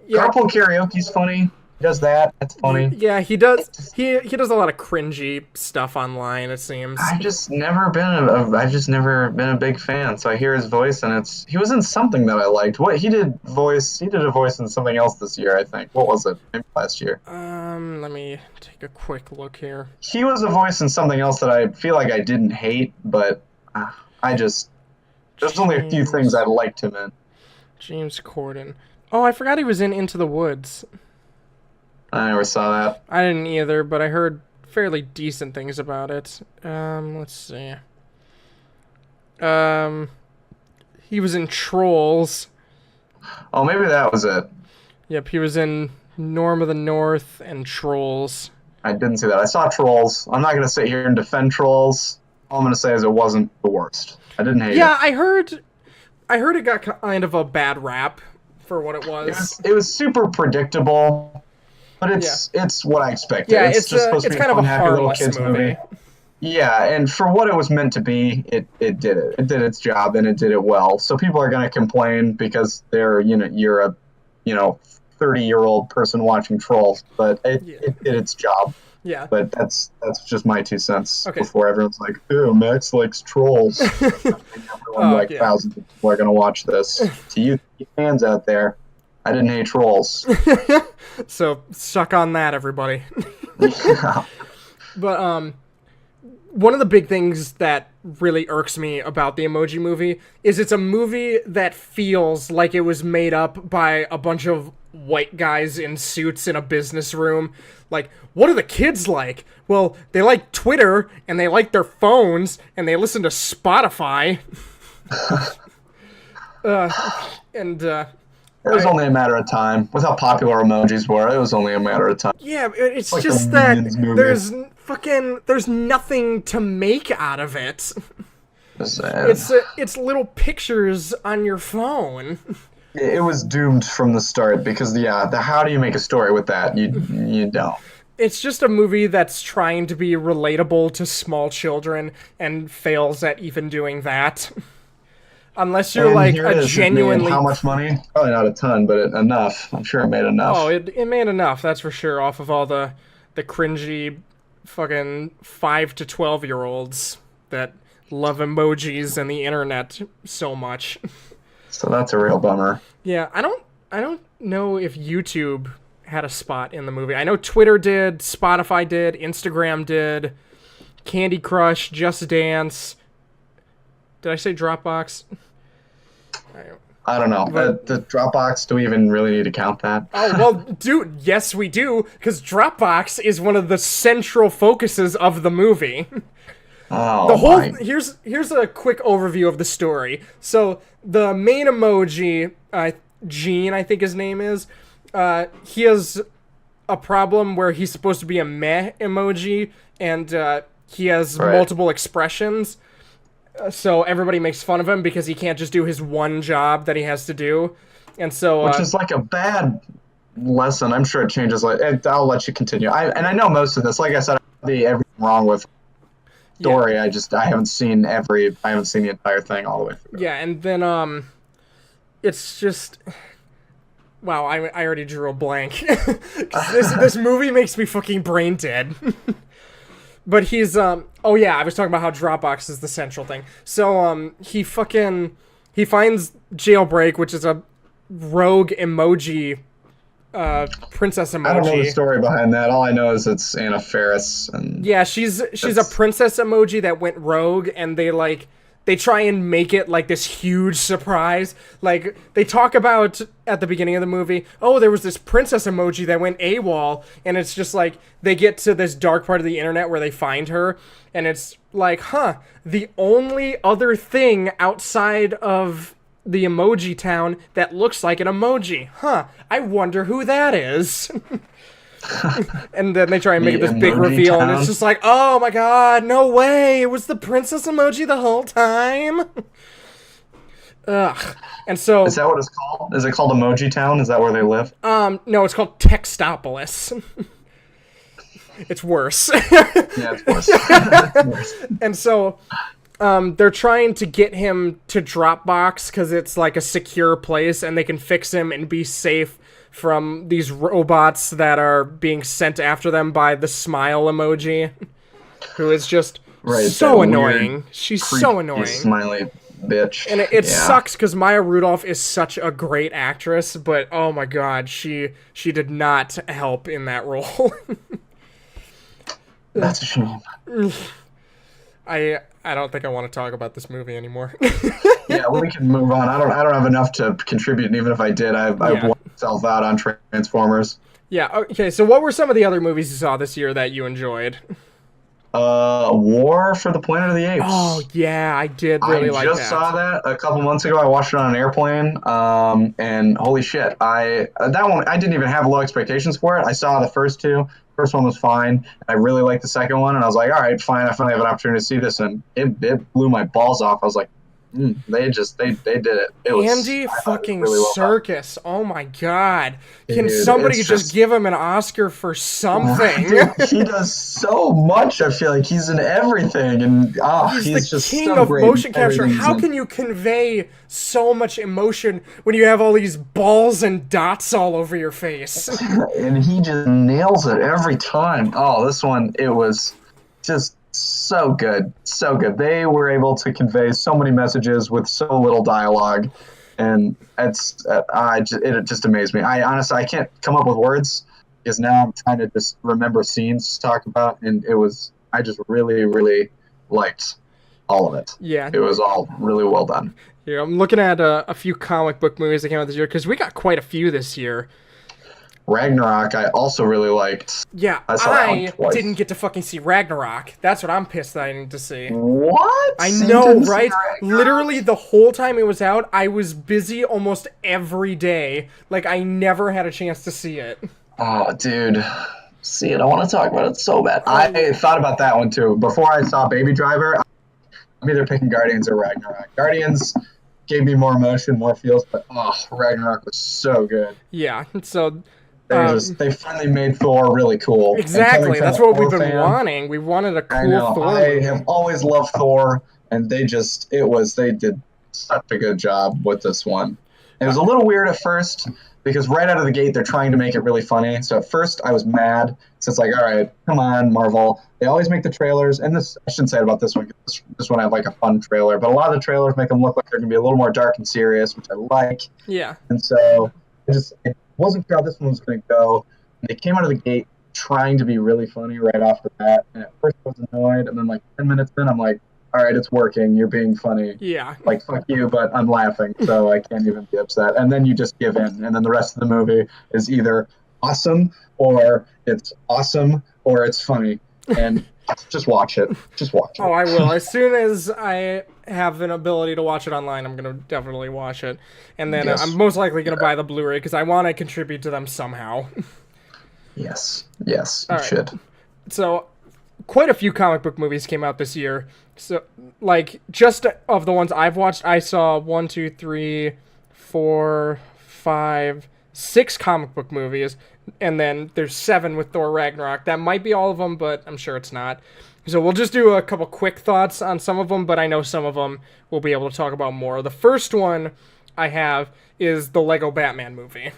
Yeah, Carpool Karaoke's funny. He does that. That's funny. yeah, he does. He does a lot of cringy stuff online. It seems. I've just never been a big fan. So I hear his voice, and he was in something that I liked. He did a voice in something else this year, I think. What was it? Maybe last year. Let me take a quick look here. He was a voice in something else that I feel like I didn't hate, but there's only a few things I liked him in. James Corden. Oh, I forgot he was in Into the Woods. I never saw that. I didn't either, but I heard fairly decent things about it. Let's see. He was in Trolls. Oh, maybe that was it. Yep, he was in Norm of the North and Trolls. I didn't see that. I saw Trolls. I'm not going to sit here and defend Trolls. All I'm going to say is it wasn't the worst. I didn't hate Yeah, it. I heard it got kind of a bad rap for what it was. It was super predictable, but it's what I expected. Yeah, it's just supposed to it's be kind a of a fun, happy little harmless kids movie. Yeah, and for what it was meant to be, it did it. It did its job and it did it well. So people are going to complain because you're a 30-year-old person watching Trolls, but it did its job. Yeah. But that's just my 2 cents Okay. before everyone's like, "Ew, Max likes Trolls." Thousands of people are going to watch this. To you fans out there, I didn't hate Trolls. So suck on that, everybody. But one of the big things that really irks me about the Emoji Movie is it's a movie that feels like it was made up by a bunch of white guys in suits in a business room. Like, what do the kids like? Well, they like Twitter, and they like their phones, and they listen to Spotify. It was only a matter of time. With how popular emojis were, it was only a matter of time. Yeah, it's like just the that Minions movie. there's nothing to make out of it. It's It's little pictures on your phone. it was doomed from the start because how do you make a story with that? You don't. It's just a movie that's trying to be relatable to small children and fails at even doing that. Unless you're And like here it a is. It made genuinely how much money? Probably not a ton, but enough. I'm sure it made enough. Oh, it made enough, that's for sure, off of all the cringy fucking 5 to 12-year-olds that love emojis and the internet so much. So that's a real bummer. Yeah, I don't know if YouTube had a spot in the movie. I know Twitter did, Spotify did, Instagram did, Candy Crush, Just Dance. Did I say Dropbox? I don't know. The Dropbox, do we even really need to count that? Oh, well, dude, yes we do, because Dropbox is one of the central focuses of the movie. Oh, The whole my. here's a quick overview of the story. So the main emoji, Gene, I think his name is, he has a problem where he's supposed to be a meh emoji, and he has multiple expressions. So everybody makes fun of him because he can't just do his one job that he has to do. And so... which is like a bad lesson. I'm sure it changes. I'll let you continue. I know most of this. Like I said, I don't see everything wrong with story. Yeah. I haven't seen the entire thing all the way through. Yeah, and then it's just... Wow, I already drew a blank. this movie makes me fucking brain dead. But he's oh yeah, I was talking about how Dropbox is the central thing. So he finds Jailbreak, which is a rogue emoji princess emoji. I don't know the story behind that. All I know is it's Anna Faris, and yeah, she's a princess emoji that went rogue, and they try and make it like this huge surprise. Like, they talk about at the beginning of the movie, oh, there was this princess emoji that went AWOL, and it's just like, they get to this dark part of the internet where they find her, and it's like, the only other thing outside of the emoji town that looks like an emoji. I wonder who that is. And then they try and make it this big reveal, and it's just like, oh my god, no way, it was the princess emoji the whole time. Ugh. And so... Is that what it's called? Is it called Emoji Town? Is that where they live? No, it's called Textopolis. It's worse. Yeah, it's worse. It's worse. And so... they're trying to get him to Dropbox because it's like a secure place and they can fix him and be safe from these robots that are being sent after them by the smile emoji, who is just so annoying. She's so annoying. Smiley bitch. And it sucks because Maya Rudolph is such a great actress, but oh my god, she did not help in that role. That's a shame. I don't think I want to talk about this movie anymore. Yeah, we can move on. I don't have enough to contribute, and even if I did, I've won myself out on Transformers. Yeah, okay, so what were some of the other movies you saw this year that you enjoyed? War for the Planet of the Apes. Oh, yeah, I did really like that. I just saw that a couple months ago. I watched it on an airplane, and holy shit, that one, I didn't even have low expectations for it. I saw the first two. First one was fine. I really liked the second one, and I was like, all right, fine, I finally have an opportunity to see this, and it blew my balls off. I was like, they did it. It was Andy fucking really well Serkis. Oh my god. Can somebody just give him an Oscar for something? Dude, he does so much. I feel like he's in everything, and he's the just king so of great. motion capture. How can you convey so much emotion when you have all these balls and dots all over your face? And he just nails it every time. Oh, this one, it was just so good. So good. They were able to convey so many messages with so little dialogue, and it just amazed me. I honestly, I can't come up with words because now I'm trying to just remember scenes to talk about, and I just really, really liked all of it. Yeah. It was all really well done. Yeah, I'm looking at a few comic book movies that came out this year, because we got quite a few this year. Ragnarok, I also really liked. Yeah, I didn't get to fucking see Ragnarok. That's what I'm pissed that I didn't get to see. What? I know, right? Literally the whole time it was out, I was busy almost every day. Like, I never had a chance to see it. Oh, dude. See it. I want to talk about it so bad. I thought about that one, too. Before I saw Baby Driver, I'm either picking Guardians or Ragnarok. Guardians gave me more emotion, more feels, but Ragnarok was so good. Yeah, so... They finally made Thor really cool. Exactly, that's what we've been wanting. We wanted a cool Thor. I have always loved Thor, and they did such a good job with this one. It was a little weird at first, because right out of the gate, they're trying to make it really funny. So at first, I was mad. So it's like, all right, come on, Marvel. They always make the trailers, and I shouldn't say it about this one, because this one had like a fun trailer, but a lot of the trailers make them look like they're going to be a little more dark and serious, which I like. Yeah. And so I wasn't sure how this one was going to go. And they came out of the gate trying to be really funny right off the bat. And at first I was annoyed, and then like 10 minutes in, I'm like, all right, it's working. You're being funny. Yeah. Like, fuck you, but I'm laughing, so I can't even be upset. And then you just give in. And then the rest of the movie is either awesome, or it's funny. And Just watch it. Just watch it. Oh, I will. As soon as I have an ability to watch it online, I'm gonna definitely watch it, and then Yes. I'm most likely gonna buy the Blu-ray because I want to contribute to them somehow. Yes. Yes. You All right. should. So, quite a few comic book movies came out this year. So, like, just of the ones I've watched, I saw 1, 2, 3, 4, 5, 6 comic book movies, and then there's 7 with Thor Ragnarok. That might be all of them, but I'm sure it's not. So we'll just do a couple quick thoughts on some of them, but I know some of them we'll be able to talk about more. The first one I have is the Lego Batman movie.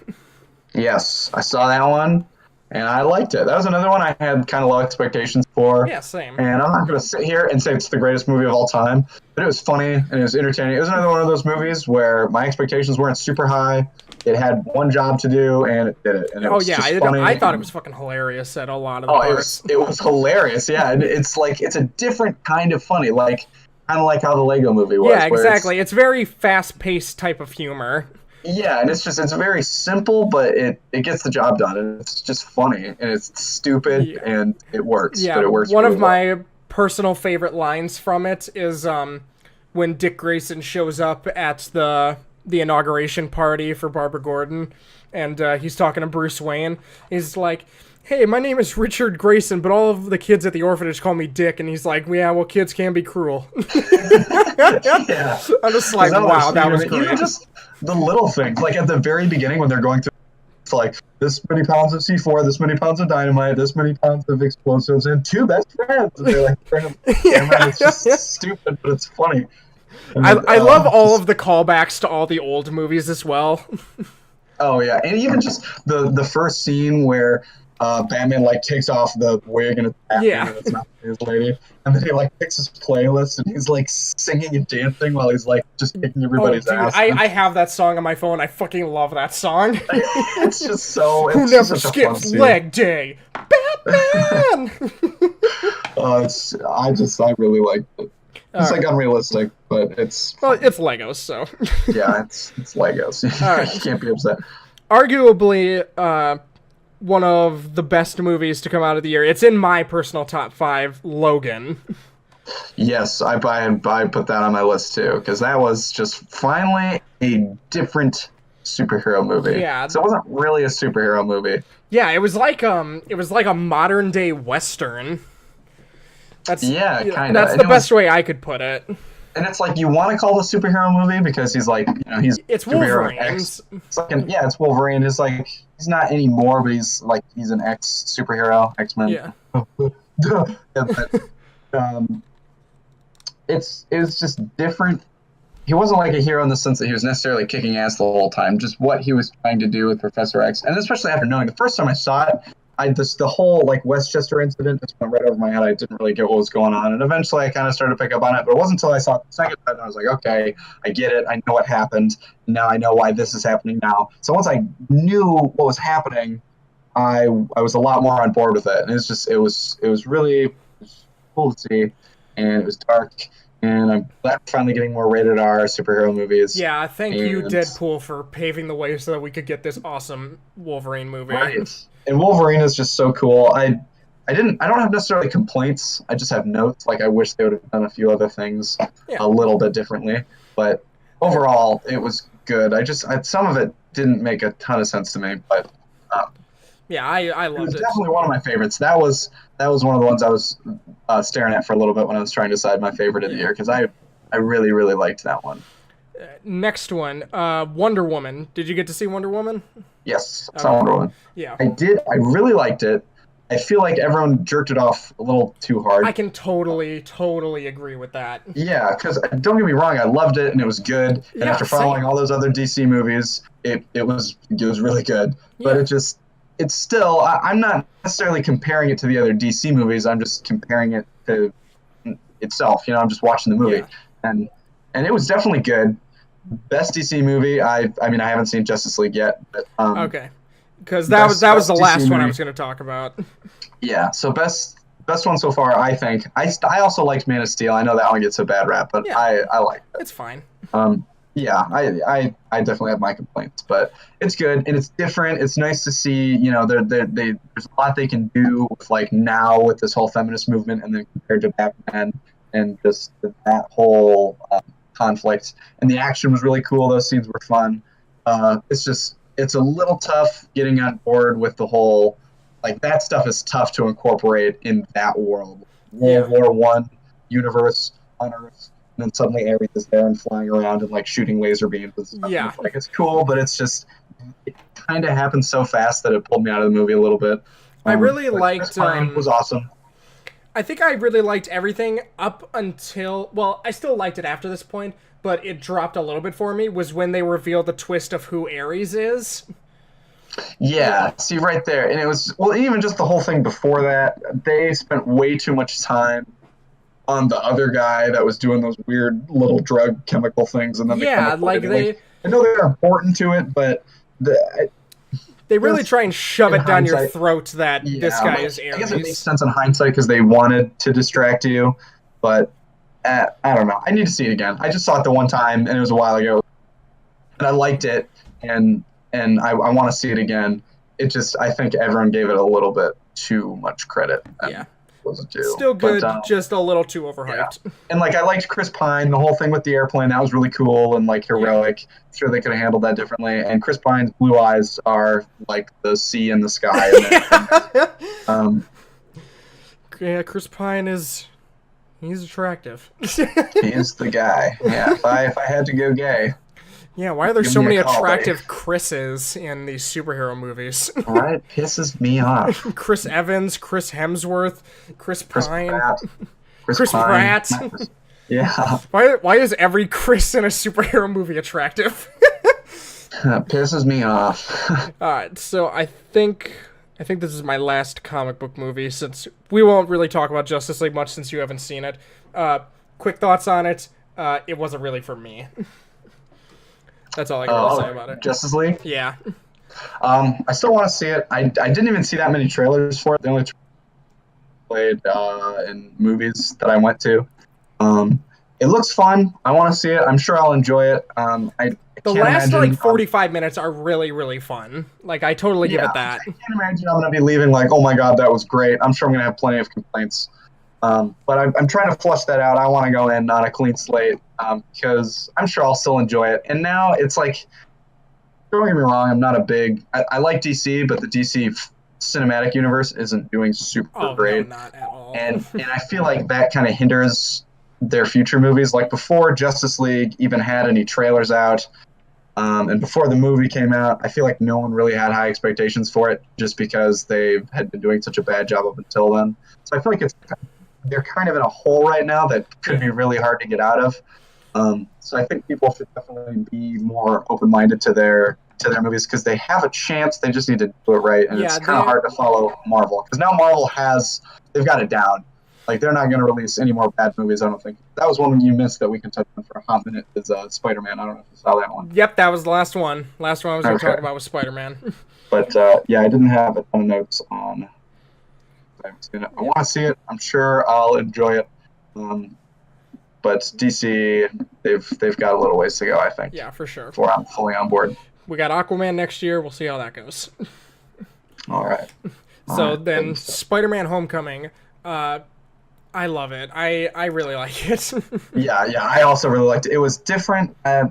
Yes, I saw that one, and I liked it. That was another one I had kind of low expectations for. Yeah, same. And I'm not going to sit here and say it's the greatest movie of all time, but it was funny and it was entertaining. It was another one of those movies where my expectations weren't super high. It had one job to do, and it did it. And it was just funny. I thought it was fucking hilarious at a lot of the Oh, parts. it was hilarious. Yeah, and it's like it's a different kind of funny, like kind of like how the Lego movie was. Yeah, exactly. It's very fast-paced type of humor. Yeah, and it's very simple, but it gets the job done, and it's just funny, and it's stupid, and it works. Yeah, but it works one really of my personal favorite lines from it is when Dick Grayson shows up at the inauguration party for Barbara Gordon, and he's talking to Bruce Wayne. He's like, "Hey, my name is Richard Grayson, but all of the kids at the orphanage call me Dick." And he's like, "Yeah, well, kids can be cruel." Yeah. I'm just like, wow, that was great. Even just the little things, like at the very beginning when they're going through, it's like this many pounds of C4, this many pounds of dynamite, this many pounds of explosives, and 2 best friends. And they're like, it's just stupid, but it's funny. And I love all of the callbacks to all the old movies as well. Oh yeah, and even just the first scene where Batman like takes off the wig and it's Batman and it's not his lady, and then he like picks his playlist and he's like singing and dancing while he's like just kicking everybody's ass. I have that song on my phone. I fucking love that song. It's just so. It's Who never such a fun skips scene. leg day? Batman. I really liked it. It's like unrealistic, but it's Well, it's Legos, so yeah, it's Legos. Alright. You can't be upset. arguably one of the best movies to come out of the year. It's in my personal top 5. Logan. Yes, I put that on my list too because that was just finally a different superhero movie. Yeah. So it wasn't really a superhero movie. Yeah, it was like a modern day western. That's kind of. That's the best way I could put it. And it's like you want to call it a superhero movie because he's like, he's It's superhero Wolverine. X. It's like it's Wolverine. It's like he's not anymore, but he's an X superhero, X-Men. Yeah. It was just different. He wasn't like a hero in the sense that he was necessarily kicking ass the whole time. Just what he was trying to do with Professor X, and especially after knowing the first time I saw it, the whole like Westchester incident just went right over my head. I didn't really get what was going on, and eventually I kind of started to pick up on it. But it wasn't until I saw it the second time that I was like, okay, I get it. I know what happened. Now I know why this is happening now. So once I knew what was happening, I was a lot more on board with it. And it was really cool to see, and it was dark. And I'm glad we're finally getting more rated R superhero movies. Yeah, thank you, Deadpool, for paving the way so that we could get this awesome Wolverine movie. Right. And Wolverine is just so cool. I don't have necessarily complaints. I just have notes. Like I wish they would have done a few other things a little bit differently. But overall, it was good. Some of it didn't make a ton of sense to me, but yeah, I loved it. It was definitely one of my favorites. That was one of the ones I was staring at for a little bit when I was trying to decide my favorite of the year because I really, really liked that one. Next one, Wonder Woman. Did you get to see Wonder Woman? Yes, I saw Wonder Woman. Yeah. I did. I really liked it. I feel like everyone jerked it off a little too hard. I can totally agree with that. Yeah, because don't get me wrong, I loved it and it was good. And after following all those other DC movies, it was really good. But it's still, I'm not necessarily comparing it to the other DC movies. I'm just comparing it to itself. I'm just watching the movie, and it was definitely good. Best DC movie. I mean, I haven't seen Justice League yet. But, okay, because that was the last one I was going to talk about. Yeah. So best one so far, I think. I also liked Man of Steel. I know that one gets a bad rap, but I liked it. It's fine. Yeah, I definitely have my complaints, but it's good and it's different. It's nice to see, there's a lot they can do with like now with this whole feminist movement, and then compared to back then, and just that whole conflict. And the action was really cool. Those scenes were fun. It's a little tough getting on board with the whole like that stuff is tough to incorporate in that world. Yeah. World War I universe on Earth, and then suddenly Ares is there and flying around and like shooting laser beams and stuff. Yeah. And it's like it's cool, but it's just it kind of happened so fast that it pulled me out of the movie a little bit. I really like, liked. Chris Pine was awesome. I think I really liked everything up until. Well, I still liked it after this point, but it dropped a little bit for me. Was when they revealed the twist of who Ares is. Yeah, see right there, and it was well, even just the whole thing before that. They spent way too much time on the other guy that was doing those weird little drug chemical things, and then Yeah, like they. I know they're important to it, but they really try and shove it down your hindsight, throat that this guy is Ares. I guess it makes sense in hindsight because they wanted to distract you, but I don't know. I need to see it again. I just saw it the one time, and it was a while ago, and I liked it, and I want to see it again. I think everyone gave it a little bit too much credit. Yeah. Was due. Still good, but, just a little too overhyped. Yeah. And like I liked Chris Pine, the whole thing with the airplane, that was really cool and like heroic. Yeah. I'm sure they could have handled that differently. And Chris Pine's blue eyes are like the sea in the sky. Yeah, Chris Pine he's attractive. He is the guy. Yeah, if I had to go gay. Yeah, why are there so many attractive Chris's in these superhero movies? Right, pisses me off. Chris Evans, Chris Hemsworth, Chris Pine, Chris Pratt. Yeah. Why is every Chris in a superhero movie attractive? Pisses me off. Alright, so I think this is my last comic book movie, since we won't really talk about Justice League much since you haven't seen it. Quick thoughts on it. It wasn't really for me. That's all I can really say about it. Justice League? Yeah. I still want to see it. I didn't even see that many trailers for it. The only played in movies that I went to. It looks fun. I want to see it. I'm sure I'll enjoy it. The last like 45 minutes are really, really fun. Like I totally give it that. I can't imagine I'm going to be leaving like, oh my god, that was great. I'm sure I'm going to have plenty of complaints. But I'm trying to flush that out. I want to go in on a clean slate because I'm sure I'll still enjoy it. And now it's like, don't get me wrong, I'm not a big... I like DC, but the DC cinematic universe isn't doing super great. No, not at all. And I feel like that kind of hinders their future movies. Like before Justice League even had any trailers out, and before the movie came out, I feel like no one really had high expectations for it just because they had been doing such a bad job up until then. So I feel like they're kind of in a hole right now that could be really hard to get out of. So I think people should definitely be more open-minded to their movies because they have a chance. They just need to do it right, and it's kind of hard to follow Marvel because now Marvel they've got it down. Like they're not going to release any more bad movies. I don't think. That was one you missed that we can touch on for a hot minute. Is Spider-Man. I don't know if you saw that one. Yep, that was the last one. Last one I was going to talk about was Spider-Man. But yeah, I didn't have a ton of notes on. I want to see it. I'm sure I'll enjoy it. But DC, they've got a little ways to go, I think. Yeah, for sure. Before I'm fully on board. We got Aquaman next year. We'll see how that goes. All right. Then Spider-Man Homecoming. I love it. I really like it. Yeah. I also really liked it. It was different. This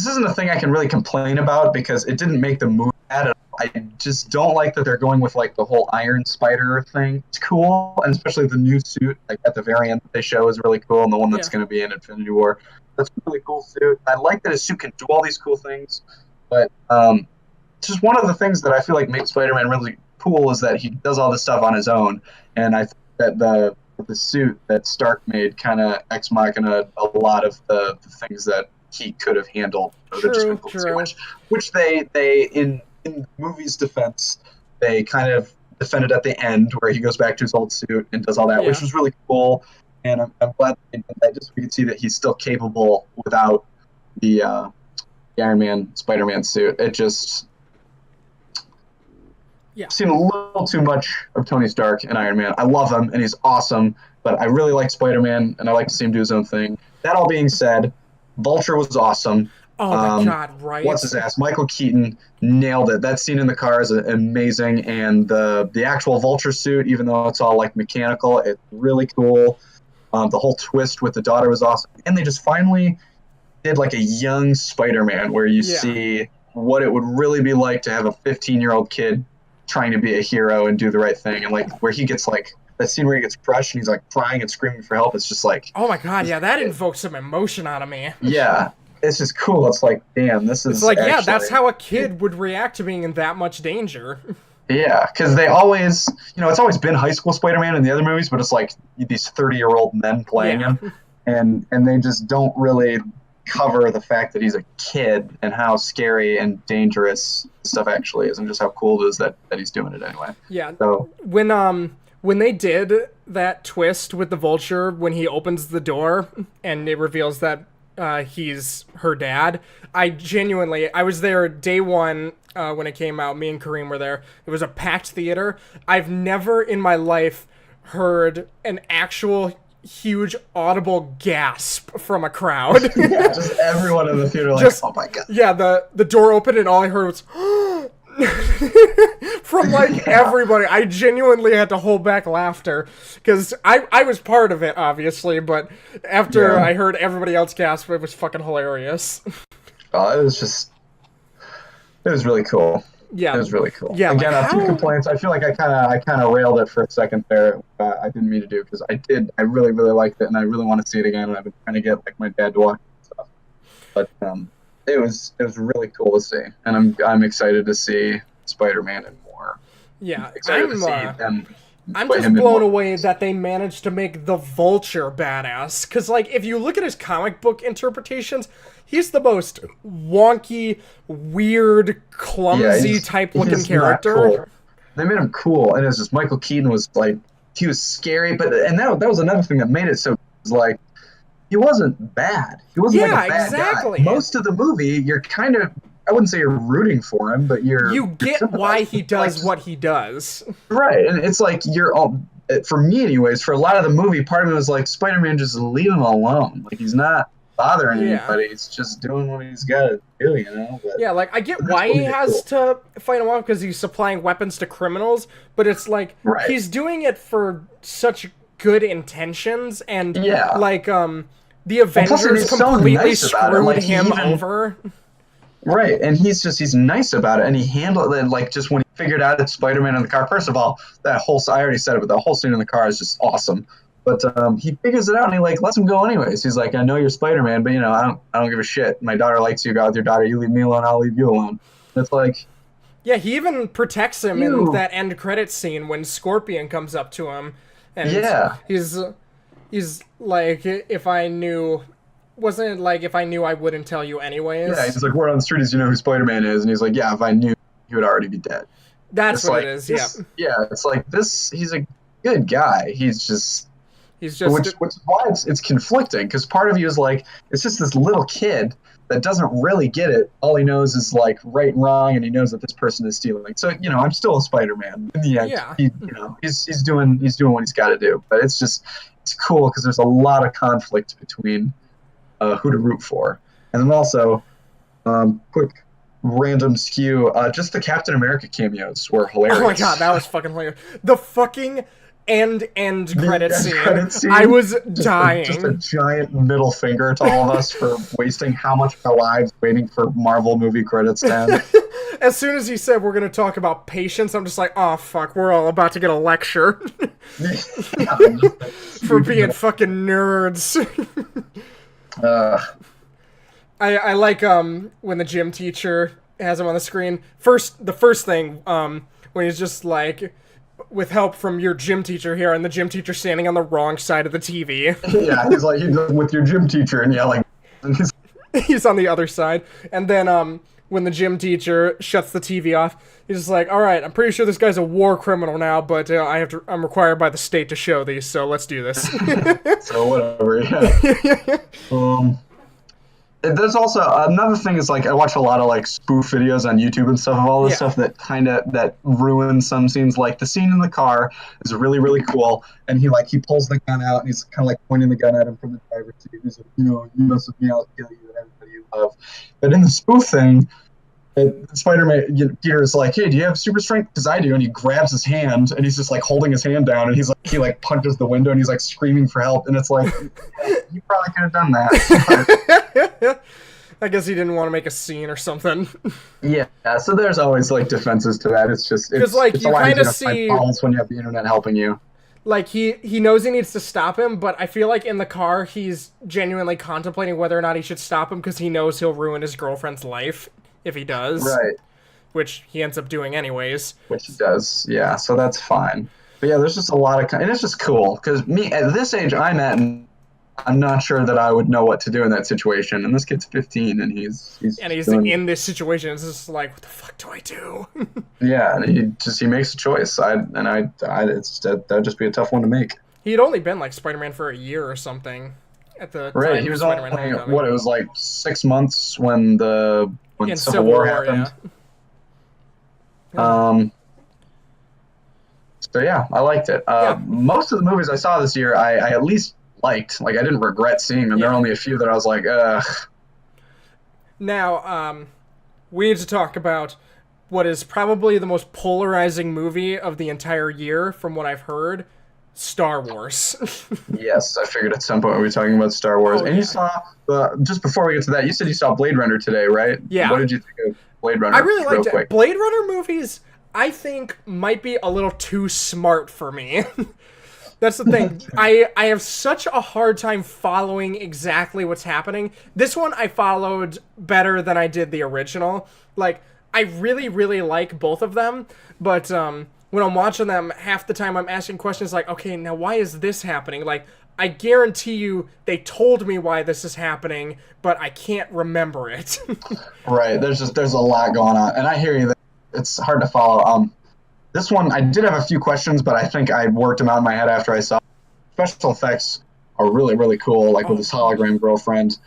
isn't a thing I can really complain about because it didn't make the movie bad at all. I just don't like that they're going with like the whole Iron Spider thing. It's cool, and especially the new suit like at the very end that they show is really cool, and the one that's going to be in Infinity War. That's a really cool suit. I like that his suit can do all these cool things, but just one of the things that I feel like makes Spider-Man really cool is that he does all this stuff on his own, and I think that the suit that Stark made kind of ex machina a lot of the things that he could have handled. True. Which they in the movie's defense, they kind of defended at the end where he goes back to his old suit and does all that, which was really cool. And I'm glad they did that just so we can see that he's still capable without the Iron Man, Spider-Man suit. It just seen a little too much of Tony Stark and Iron Man. I love him, and he's awesome, but I really like Spider-Man, and I like to see him do his own thing. That all being said, Vulture was awesome. Oh my god, right? What's his ass? Michael Keaton nailed it. That scene in the car is amazing, and the actual Vulture suit, even though it's all like mechanical, it's really cool. The whole twist with the daughter was awesome, and they just finally did like a young Spider-Man where you see what it would really be like to have a 15-year-old kid trying to be a hero and do the right thing, and like where he gets like that scene where he gets crushed and he's like crying and screaming for help. It's just like, oh my god, yeah, that invokes some emotion out of me. Yeah, it's just cool. It's like, damn, this is. It's like, yeah, that's how a kid would react to being in that much danger. Yeah, because they always, it's always been high school Spider-Man in the other movies, but it's like these 30-year-old men playing him, and they just don't really cover the fact that he's a kid and how scary and dangerous stuff actually is, and just how cool it is that he's doing it anyway. Yeah. So when they did that twist with the Vulture, when he opens the door and it reveals that he's her dad, I was there day one when it came out. Me and Kareem were there. It was a packed theater. I've never in my life heard an actual huge audible gasp from a crowd. Yeah, just everyone in the theater like, oh my god. Yeah, the door opened and all I heard was from like everybody. I genuinely had to hold back laughter because I was part of it, obviously, but after I heard everybody else gasp, it was fucking hilarious. It was really cool. Yeah, it was really cool. Yeah, again, a few complaints. I feel like I kind of railed it for a second there. I didn't mean to do because I really liked it and I really want to see it again. And I've been trying to get like my dad to watch it and stuff. But it was really cool to see, and I'm excited to see Spider-Man and more. Yeah, I'm just blown away that they managed to make the Vulture badass. Because, like, if you look at his comic book interpretations, he's the most wonky, weird, clumsy type-looking character. Cool. They made him cool, and it was just Michael Keaton was, like, he was scary, and that was another thing that made it so, like, he wasn't bad. He wasn't like a bad guy. Most of the movie, you're kind of, I wouldn't say you're rooting for him, but you get why he does what he does. Right, and it's like for me anyways, for a lot of the movie, part of it was like, Spider-Man, just leave him alone. Like, he's not bothering anybody. He's just doing what he's got to do, But yeah, like, I get why he has to fight him off because he's supplying weapons to criminals, but it's like, he's doing it for such good intentions, and like, the Avengers completely screwed him over. Right, and he's nice about it, and he handled it, like, just when he figured out it's Spider-Man in the car. First of all, I already said it, but the whole scene in the car is just awesome. But he figures it out, and he, like, lets him go anyways. He's like, I know you're Spider-Man, but, I don't give a shit. My daughter likes you. Go out with your daughter. You leave me alone, I'll leave you alone. And it's like... Yeah, he even protects him in that end credits scene when Scorpion comes up to him. And he's like, if I knew... Wasn't it like, if I knew, I wouldn't tell you anyways? Yeah, he's like, word on the street is you know who Spider-Man is, and he's like, yeah, if I knew, he would already be dead. That's what it is, Yeah, it's like, he's a good guy. He's just which is why it's conflicting, because part of you is like, it's just this little kid that doesn't really get it. All he knows is, like, right and wrong, and he knows that this person is stealing. So, I'm still a Spider-Man. In the end, he's doing what he's got to do. But it's cool, because there's a lot of conflict between who to root for. And then also, quick random skew, just the Captain America cameos were hilarious. Oh my god, that was fucking hilarious. The fucking end credit scene. I was dying. Just a giant middle finger to all of us for wasting how much of our lives waiting for Marvel movie credits to end. As soon as he said we're going to talk about patience, I'm just like, oh fuck, we're all about to get a lecture. For being fucking nerds. I like when the gym teacher has him on the screen. The first thing when he's just like, with help from your gym teacher here, and the gym teacher standing on the wrong side of the TV. Yeah, he's with your gym teacher and yelling. He's on the other side, and then when the gym teacher shuts the TV off, he's just like, all right, I'm pretty sure this guy's a war criminal now, but I'm required by the state to show these, so let's do this. So whatever, yeah. There's also another thing is like I watch a lot of like spoof videos on YouTube and stuff of all this stuff that that ruin some scenes. Like the scene in the car is really really cool, and he pulls the gun out and he's kind of like pointing the gun at him from the driver's seat. He's like, you mess with me, I'll kill you and everybody you love. But in the spoof thing, Spider-Man, Peter is like, hey, do you have super strength? Because I do. And he grabs his hand and he's just like holding his hand down and he punches the window and he's like screaming for help. And it's like, you probably could have done that. I guess he didn't want to make a scene or something. Yeah, so there's always like defenses to that. It's just, it's like, it's you a lot kind easier of to see fight balls when you have the internet helping you. Like, he knows he needs to stop him, but I feel like in the car he's genuinely contemplating whether or not he should stop him because he knows he'll ruin his girlfriend's life if he does. Right. Which he ends up doing anyways. Which he does, yeah, so that's fine. But yeah, there's just a lot of... And it's just cool, because me, at this age I'm at, I'm not sure that I would know what to do in that situation. And this kid's 15, and he's doing... in this situation. It's just like, what the fuck do I do? Yeah, and he makes a choice. That'd just be a tough one to make. He'd only been like Spider-Man for a year or something at the time. He was only, it was like 6 months when Civil War happened. Yeah. So yeah, I liked it. Most of the movies I saw this year, I at least liked. Like I didn't regret seeing them. There are only a few that I was like, ugh. Now, we need to talk about what is probably the most polarizing movie of the entire year, from what I've heard, Star Wars. Yes, I figured at some point we were talking about Star Wars. You saw, just before we get to that, you said you saw Blade Runner today, right? Yeah. What did you think of Blade Runner? I really liked it. Blade Runner movies, I think, might be a little too smart for me. That's the thing. I have such a hard time following exactly what's happening. This one I followed better than I did the original. Like, I really, really like both of them, but when I'm watching them, half the time I'm asking questions like, okay, now why is this happening? Like, I guarantee you they told me why this is happening, but I can't remember it. Right. There's a lot going on, and I hear you. It's hard to follow. This one, I did have a few questions, but I think I worked them out in my head after I saw it. Special effects are really, really cool, like with his hologram girlfriend.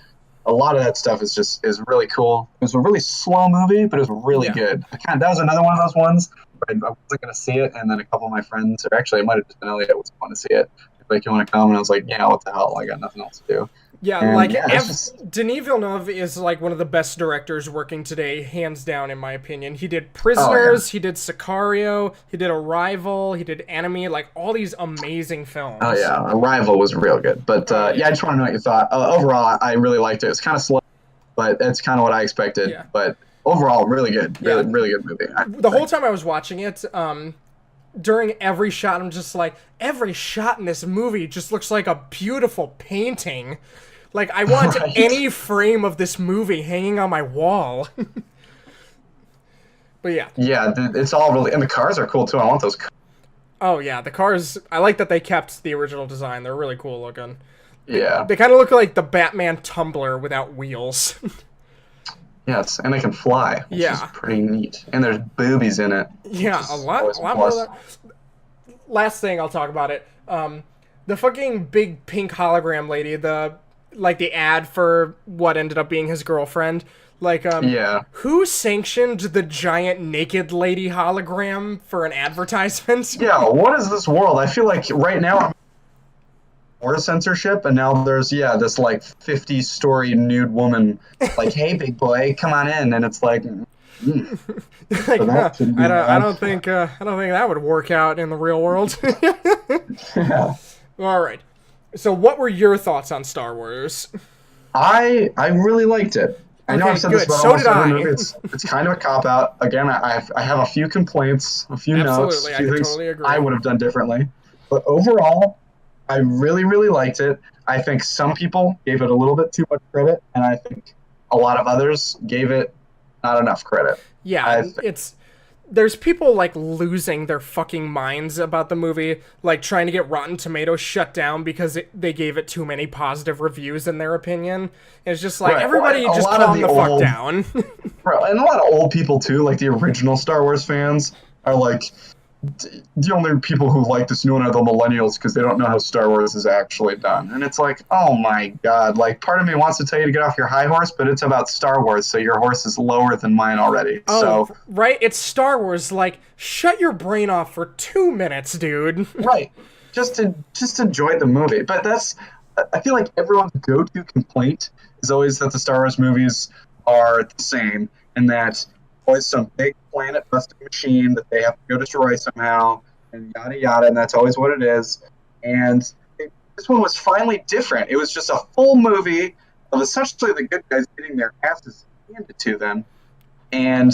A lot of that stuff is really cool. It was a really slow movie, but it was really good. That was another one of those ones where I wasn't going to see it, and then a couple of my friends, or actually it might have just been Elliot, was going to see it. Like, you want to come? And I was like, yeah, what the hell? I got nothing else to do. Yeah, Denis Villeneuve is like one of the best directors working today, hands down, in my opinion. He did Prisoners, he did Sicario, he did Arrival, he did Enemy, like all these amazing films. Oh yeah, Arrival was real good. But I just want to know what you thought. Overall, I really liked it. It's kind of slow, but it's kind of what I expected. Yeah. But overall, really good. Really good movie. The whole time I was watching it, during every shot, I'm just like, every shot in this movie just looks like a beautiful painting. Like, I want any frame of this movie hanging on my wall. But yeah. Yeah, it's all really... And the cars are cool, too. I want those cars. Oh, yeah. The cars... I like that they kept the original design. They're really cool looking. Yeah. They kind of look like the Batman Tumbler without wheels. Yes, and they can fly, which is pretty neat. And there's boobies in it. Yeah, a lot more of that. Last thing I'll talk about it. The fucking big pink hologram lady, the ad for what ended up being his girlfriend. Like, who sanctioned the giant naked lady hologram for an advertisement? Yeah, what is this world? I feel like right now more censorship, and now there's this like 50-story nude woman like, hey big boy, come on in, and it's like, like I don't think that would work out in the real world. Yeah. All right, so what were your thoughts on Star Wars? I really liked it. I know I've said this about almost every movie. It's kind of a cop-out. Again, I have a few complaints, a few notes, a few things totally agree. I would have done differently, but overall I really, really liked it. I think some people gave it a little bit too much credit, and I think a lot of others gave it not enough credit. Yeah, there's people like losing their fucking minds about the movie, like trying to get Rotten Tomatoes shut down because they gave it too many positive reviews in their opinion. It's just like, everybody just calm the fuck down. And a lot of old people too, like the original Star Wars fans, are like, the only people who like this new one are the millennials because they don't know how Star Wars is actually done. And it's like, oh my God. Like, part of me wants to tell you to get off your high horse, but it's about Star Wars, so your horse is lower than mine already. Oh, So, right, it's Star Wars. Like, shut your brain off for 2 minutes, dude. right. Just enjoy the movie. But I feel like everyone's go-to complaint is always that the Star Wars movies are the same and that always some big planet busting machine that they have to go destroy somehow and yada yada, and that's always what it is. And this one was finally different. It was just a full movie of essentially the good guys getting their asses handed to them and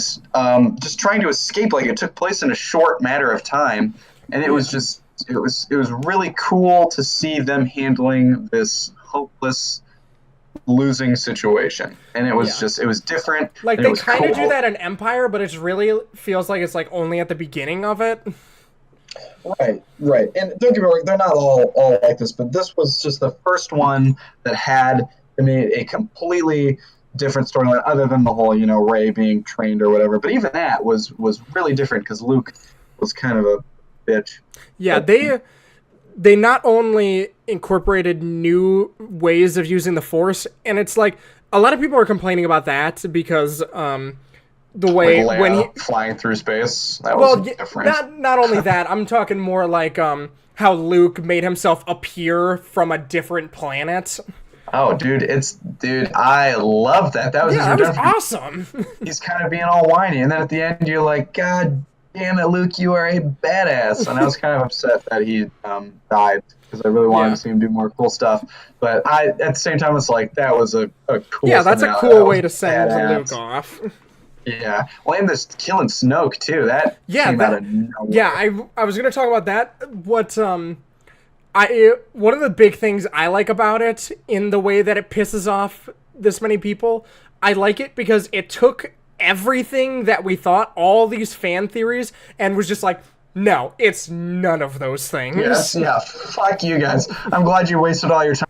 just trying to escape. Like, it took place in a short matter of time, and it was just it was really cool to see them handling this hopeless losing situation, and it was it was different. Like, and they kind of do that in Empire, but it's really feels like it's like only at the beginning of it. Right. And don't get me wrong, they're not all like this, but this was just the first one that had, I mean, a completely different storyline other than the whole, Rey being trained or whatever. But even that was really different because Luke was kind of a bitch. Yeah, they not only incorporated new ways of using the Force, and it's like a lot of people are complaining about that because the way Like Leia when he flying through space, that was different. not only that, I'm talking more like how Luke made himself appear from a different planet. Oh, dude, I love that. That was that was awesome. He's kind of being all whiny, and then at the end, you're like, God damn it, Luke, you are a badass. And I was kind of upset that he died because I really wanted to see him do more cool stuff. But at the same time, it's like that was a cool. Yeah, that's a cool way to send Luke off. Yeah, well, and this killing Snoke too. That came out of nowhere. Yeah, I was gonna talk about that. What one of the big things I like about it, in the way that it pisses off this many people, I like it because it took everything that we thought, all these fan theories, and was just like, no, it's none of those things. Yes, yeah, fuck you guys. I'm glad you wasted all your time.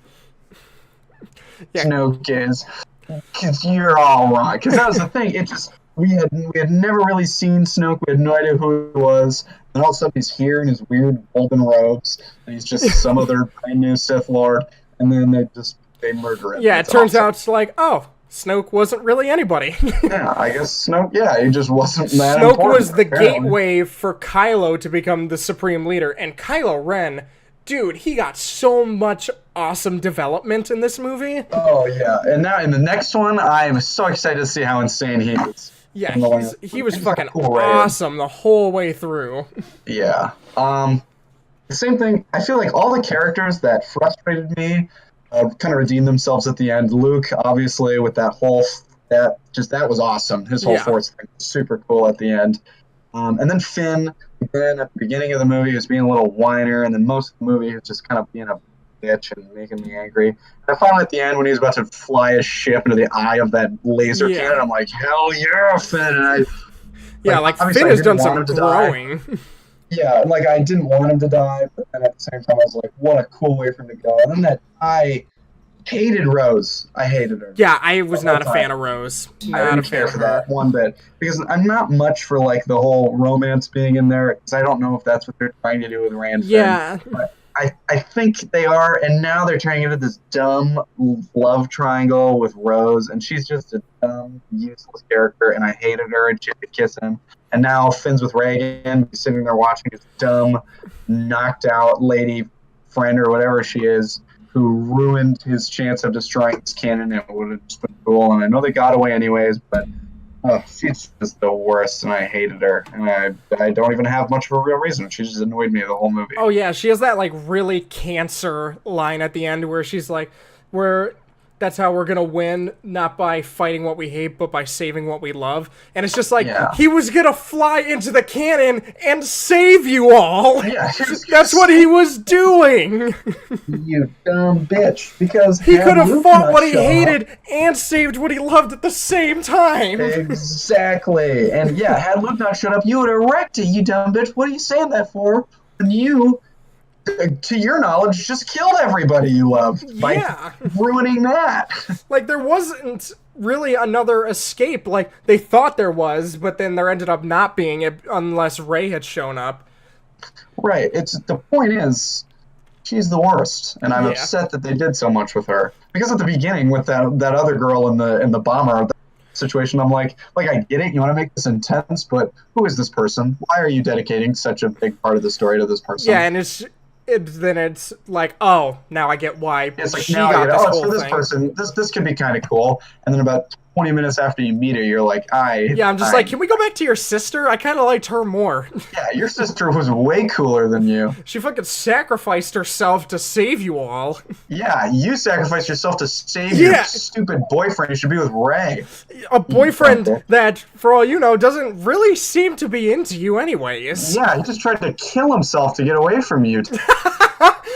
Yeah. Snoke is, because you're all wrong. Because that was the thing. It just we had never really seen Snoke. We had no idea who he was. And all of a sudden he's here in his weird golden robes, and he's just some other brand new Sith Lord. And then they murder him. Yeah, it turns out it's like, oh, Snoke wasn't really anybody. Yeah, I guess Snoke. Yeah, he just wasn't that Snoke important, was the apparently. gateway for Kylo to become the supreme leader, and Kylo Ren, dude, he got so much awesome development in this movie. Oh yeah, and now in the next one, I am so excited to see how insane he is. Yeah, he was fucking awesome the whole way through. Yeah. The same thing. I feel like all the characters that frustrated me kind of redeemed themselves at the end. Luke, obviously, with that was awesome. His whole Force thing was super cool at the end. And then Finn, again, at the beginning of the movie, was being a little whiner, and then most of the movie was just kind of being a bitch and making me angry. And I finally, at the end, when he was about to fly his ship into the eye of that laser cannon, I'm like, hell yeah, Finn! And Finn has done some growing. Yeah, like, I didn't want him to die, but then at the same time, I was like, what a cool way for him to go. And then I hated Rose. I hated her. Yeah, I was not a fan of Rose. I didn't care for that one bit. Because I'm not much for, like, the whole romance being in there, because I don't know if that's what they're trying to do with Rand. Yeah. But I think they are, and now they're turning into this dumb love triangle with Rose, and she's just a dumb, useless character, and I hated her, and she had to kiss him. And now Finn's with Reagan, he's sitting there watching this dumb, knocked-out lady friend or whatever she is, who ruined his chance of destroying this cannon. It would have just been cool, and I know they got away anyways, but she's just the worst, and I hated her. And I don't even have much of a real reason. She just annoyed me the whole movie. Oh, yeah, she has that, like, really cancer line at the end where she's like, that's how we're gonna win, not by fighting what we hate, but by saving what we love. And it's just like, he was gonna fly into the cannon and save you all! Yeah, that's what he was doing! You dumb bitch. Because he could have fought what he hated and saved what he loved at the same time! Exactly. And yeah, had Luke not showed up, you would have wrecked it, you dumb bitch. What are you saying that for? When you, to your knowledge, just killed everybody you loved by ruining that. Like, there wasn't really another escape. Like, they thought there was, but then there ended up not being it unless Rey had shown up. Right. It's the point is, she's the worst, and I'm Yeah. upset that they did so much with her. Because at the beginning, with that other girl in the bomber situation, I'm like I get it. You want to make this intense, but who is this person? Why are you dedicating such a big part of the story to this Yeah, person? and then it's like, oh, now I get why It's like she now I got get, this oh, it's whole for this thing. person. This could be kind of cool. And then about 20 minutes after you meet her, you're like, Yeah, I'm just like, can we go back to your sister? I kind of liked her more. yeah, your sister was way cooler than you. She fucking sacrificed herself to save you all. Yeah, you sacrificed yourself to save your Yeah, stupid boyfriend. You should be with Ray. a You boyfriend bumper. that, for all you know, doesn't really seem to be into you anyways. Yeah, he just tried to kill himself to get away from you.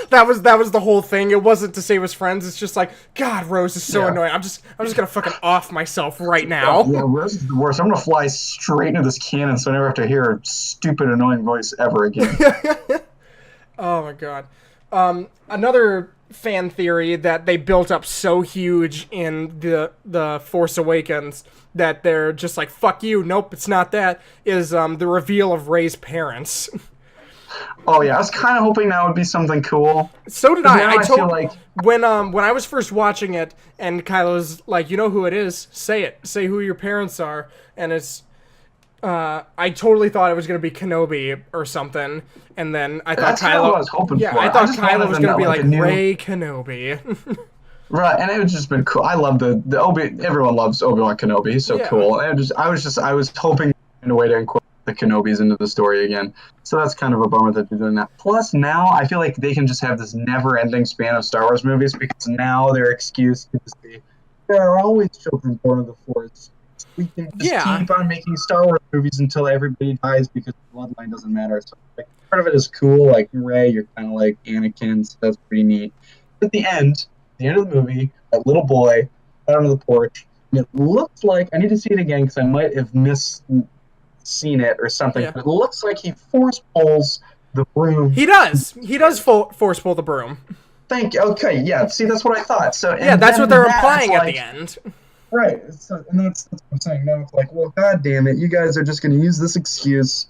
That was the whole thing. It wasn't to save his friends. It's just like, God, Rose is so Yeah. annoying. I'm just gonna fucking off myself right now. Yeah, Rose is the worst. I'm gonna fly straight into this cannon so I never have to hear her stupid, annoying voice ever again. Oh my god. Another fan theory that they built up so huge in the Force Awakens that they're just like, fuck you, nope, it's not that, is the reveal of Rey's parents. Oh yeah, I was kind of hoping that would be something cool. So did Now I. I feel like when I was first watching it and Kylo was like, you know who it is? Say it. Say who your parents are. And it's I totally thought it was gonna be Kenobi or something, and then I thought that's kind of what I was hoping yeah, for. I thought just Kylo wanted was them gonna to, be like a new, Rey Kenobi. right, and it would just been cool. I love the Obi. Everyone loves Obi-Wan Kenobi. He's so Yeah. cool. And I was hoping in a way to incorporate the Kenobis into the story again. So that's kind of a bummer that they're doing that. Plus, now I feel like they can just have this never-ending span of Star Wars movies because now their excuse can just be there are always children born of the Force. We can just Yeah. keep on making Star Wars movies until everybody dies because the bloodline doesn't matter. So like, part of it is cool. Like Rey, you're kind of like Anakin, so that's pretty neat. At the end of the movie, that little boy out on the porch, and it looks like I need to see it again because I might have seen it or something. Yeah. But it looks like he force pulls the broom. He does. He does force pull the broom. Thank you. Okay, yeah. See, that's what I thought. So Yeah, and that's then what they're that, implying it's at like, the end. right. So, and that's what I'm saying. Now it's like, well, god damn it, you guys are just going to use this excuse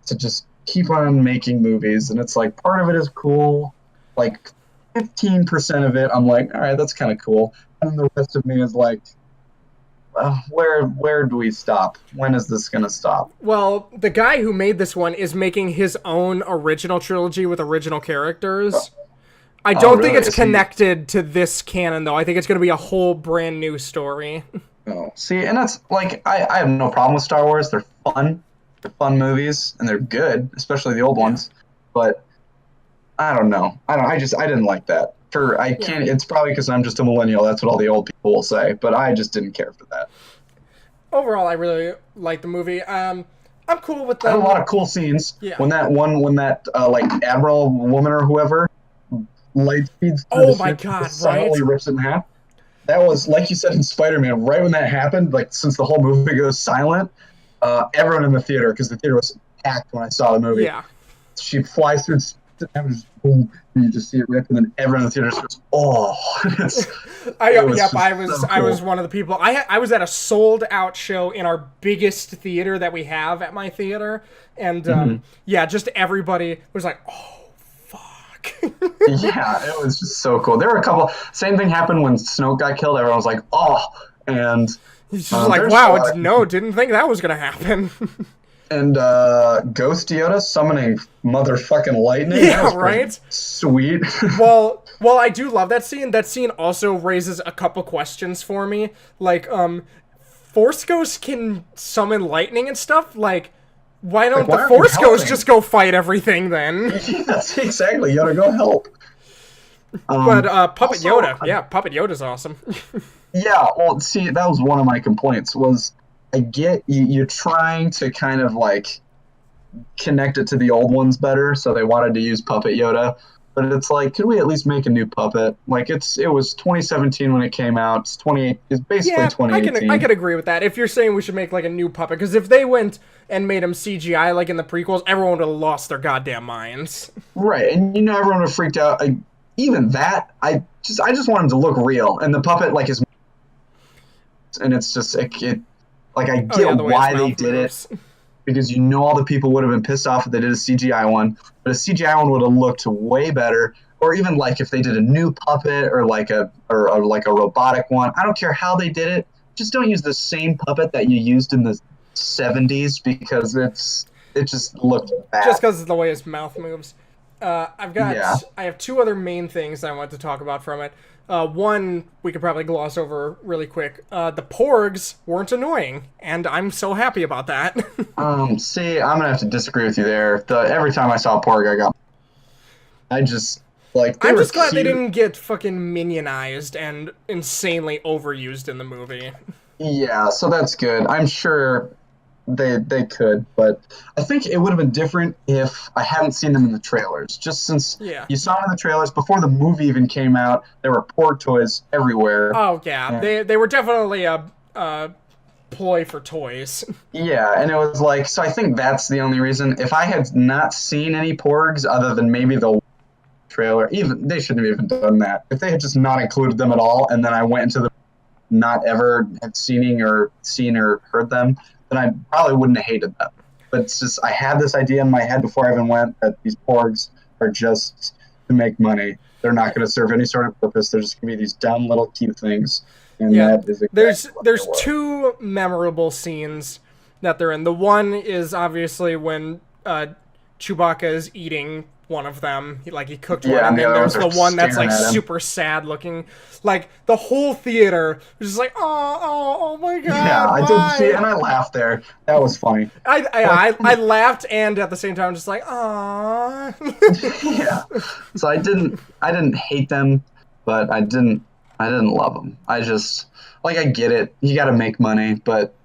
to just keep on making movies, and it's like part of it is cool, like 15% of it, I'm like, all right, that's kind of cool, and then the rest of me is like, where do we stop? When is this going to stop? Well, the guy who made this one is making his own original trilogy with original characters. I don't think really? it's Is he- connected to this canon, though. I think it's going to be a whole brand new story. Oh, see, and that's like I have no problem with Star Wars. They're fun. They're fun movies, and they're good, especially the old ones. But I don't know. I didn't like that. I can't. It's probably because I'm just a millennial. That's what all the old people will say. But I just didn't care for that. Overall, I really like the movie. I'm cool with I had a them. lot of cool scenes. Yeah. When that like admiral woman or whoever light speeds through Oh the my ship, God, just silently right? rips it in half. That was like you said in Spider-Man. Right when that happened, like since the whole movie goes silent, everyone in the theater, because the theater was packed when I saw the movie. Yeah. She flies through and just boom, and you just see it rip, and then everyone in the theater just goes, "Oh!" I was just I was so one of the people. I was at a sold out show in our biggest theater that we have at my theater, and yeah, just everybody was like, "Oh, fuck." Yeah, it was just so cool. There were a couple. Same thing happened when Snoke got killed. Everyone was like, "Oh!" And He's just like, there's "Wow, a lot didn't think that was gonna happen." and Ghost Yoda summoning motherfucking lightning. Yeah, That was pretty right? Sweet. well, I do love that scene. That scene also raises a couple questions for me. Like, Force Ghosts can summon lightning and stuff. Like, why don't why the aren't you Force Ghosts helping? just go fight everything then? Yes, exactly. Yoda, go help. But Puppet also, Yoda, yeah, Puppet Yoda's awesome. Yeah, well, see, that was one of my complaints. Was I get you're trying to kind of like connect it to the old ones better, so they wanted to use Puppet Yoda. But it's like, could we at least make a new puppet? Like it was 2017 when it came out. It's 28. It's basically Yeah, 2018. I can agree with that. If you're saying we should make like a new puppet, because if they went and made him CGI like in the prequels, everyone would have lost their goddamn minds. Right, and everyone would have freaked out. Even that, I just want him to look real, and the puppet like is, and it's just like I get Oh, yeah, the way his why they mouth did it. moves. because you know all the people would have been pissed off if they did a CGI one, but a CGI one would have looked way better. Or even like if they did a new puppet or like a robotic one. I don't care how they did it. Just don't use the same puppet that you used in the 70s because it just looked bad. Just because of the way his mouth moves. I have two other main things I want to talk about from it. One we could probably gloss over really quick. The porgs weren't annoying, and I'm so happy about that. See, I'm gonna have to disagree with you there. Every time I saw a porg, I'm just glad they didn't get fucking minionized and insanely overused in the movie. Yeah, so that's good. I'm sure they could, but I think it would have been different if I hadn't seen them in the trailers. Just since you saw them in the trailers before the movie even came out, there were porg toys everywhere. Oh yeah, they were definitely a ploy for toys. Yeah, and it was like, so I think that's the only reason. If I had not seen any porgs other than maybe the trailer, even they shouldn't have even done that. If they had just not included them at all, and then I went into the not ever had seen or heard them, then I probably wouldn't have hated them. But it's just, I had this idea in my head before I even went that these porgs are just to make money. They're not going to serve any sort of purpose. They're just going to be these dumb little cute things. And that is exactly there's two memorable scenes that they're in. The one is obviously when Chewbacca is eating one of them. He cooked one, and then there's the one that's like super sad looking. Like the whole theater was just like, oh my god. Yeah, I did see it, and I laughed there. That was funny. I laughed, and at the same time just like, aw. Yeah. So I didn't hate them, but I didn't love them. I just, I get it. You got to make money, but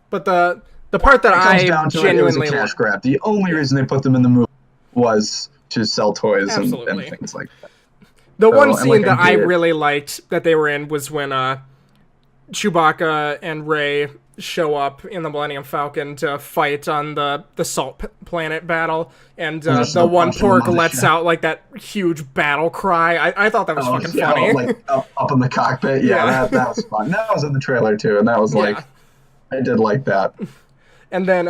the part that I genuinely it was a cash grab. The only reason they put them in the movie was to sell toys and things like that. The one scene that I really liked that they were in was when Chewbacca and Rey show up in the Millennium Falcon to fight on the Salt Planet battle, and the one porg lets out like that huge battle cry. I thought that was fucking funny. Like up in the cockpit. Yeah, that was fun. That was in the trailer too, and that was I did like that. And then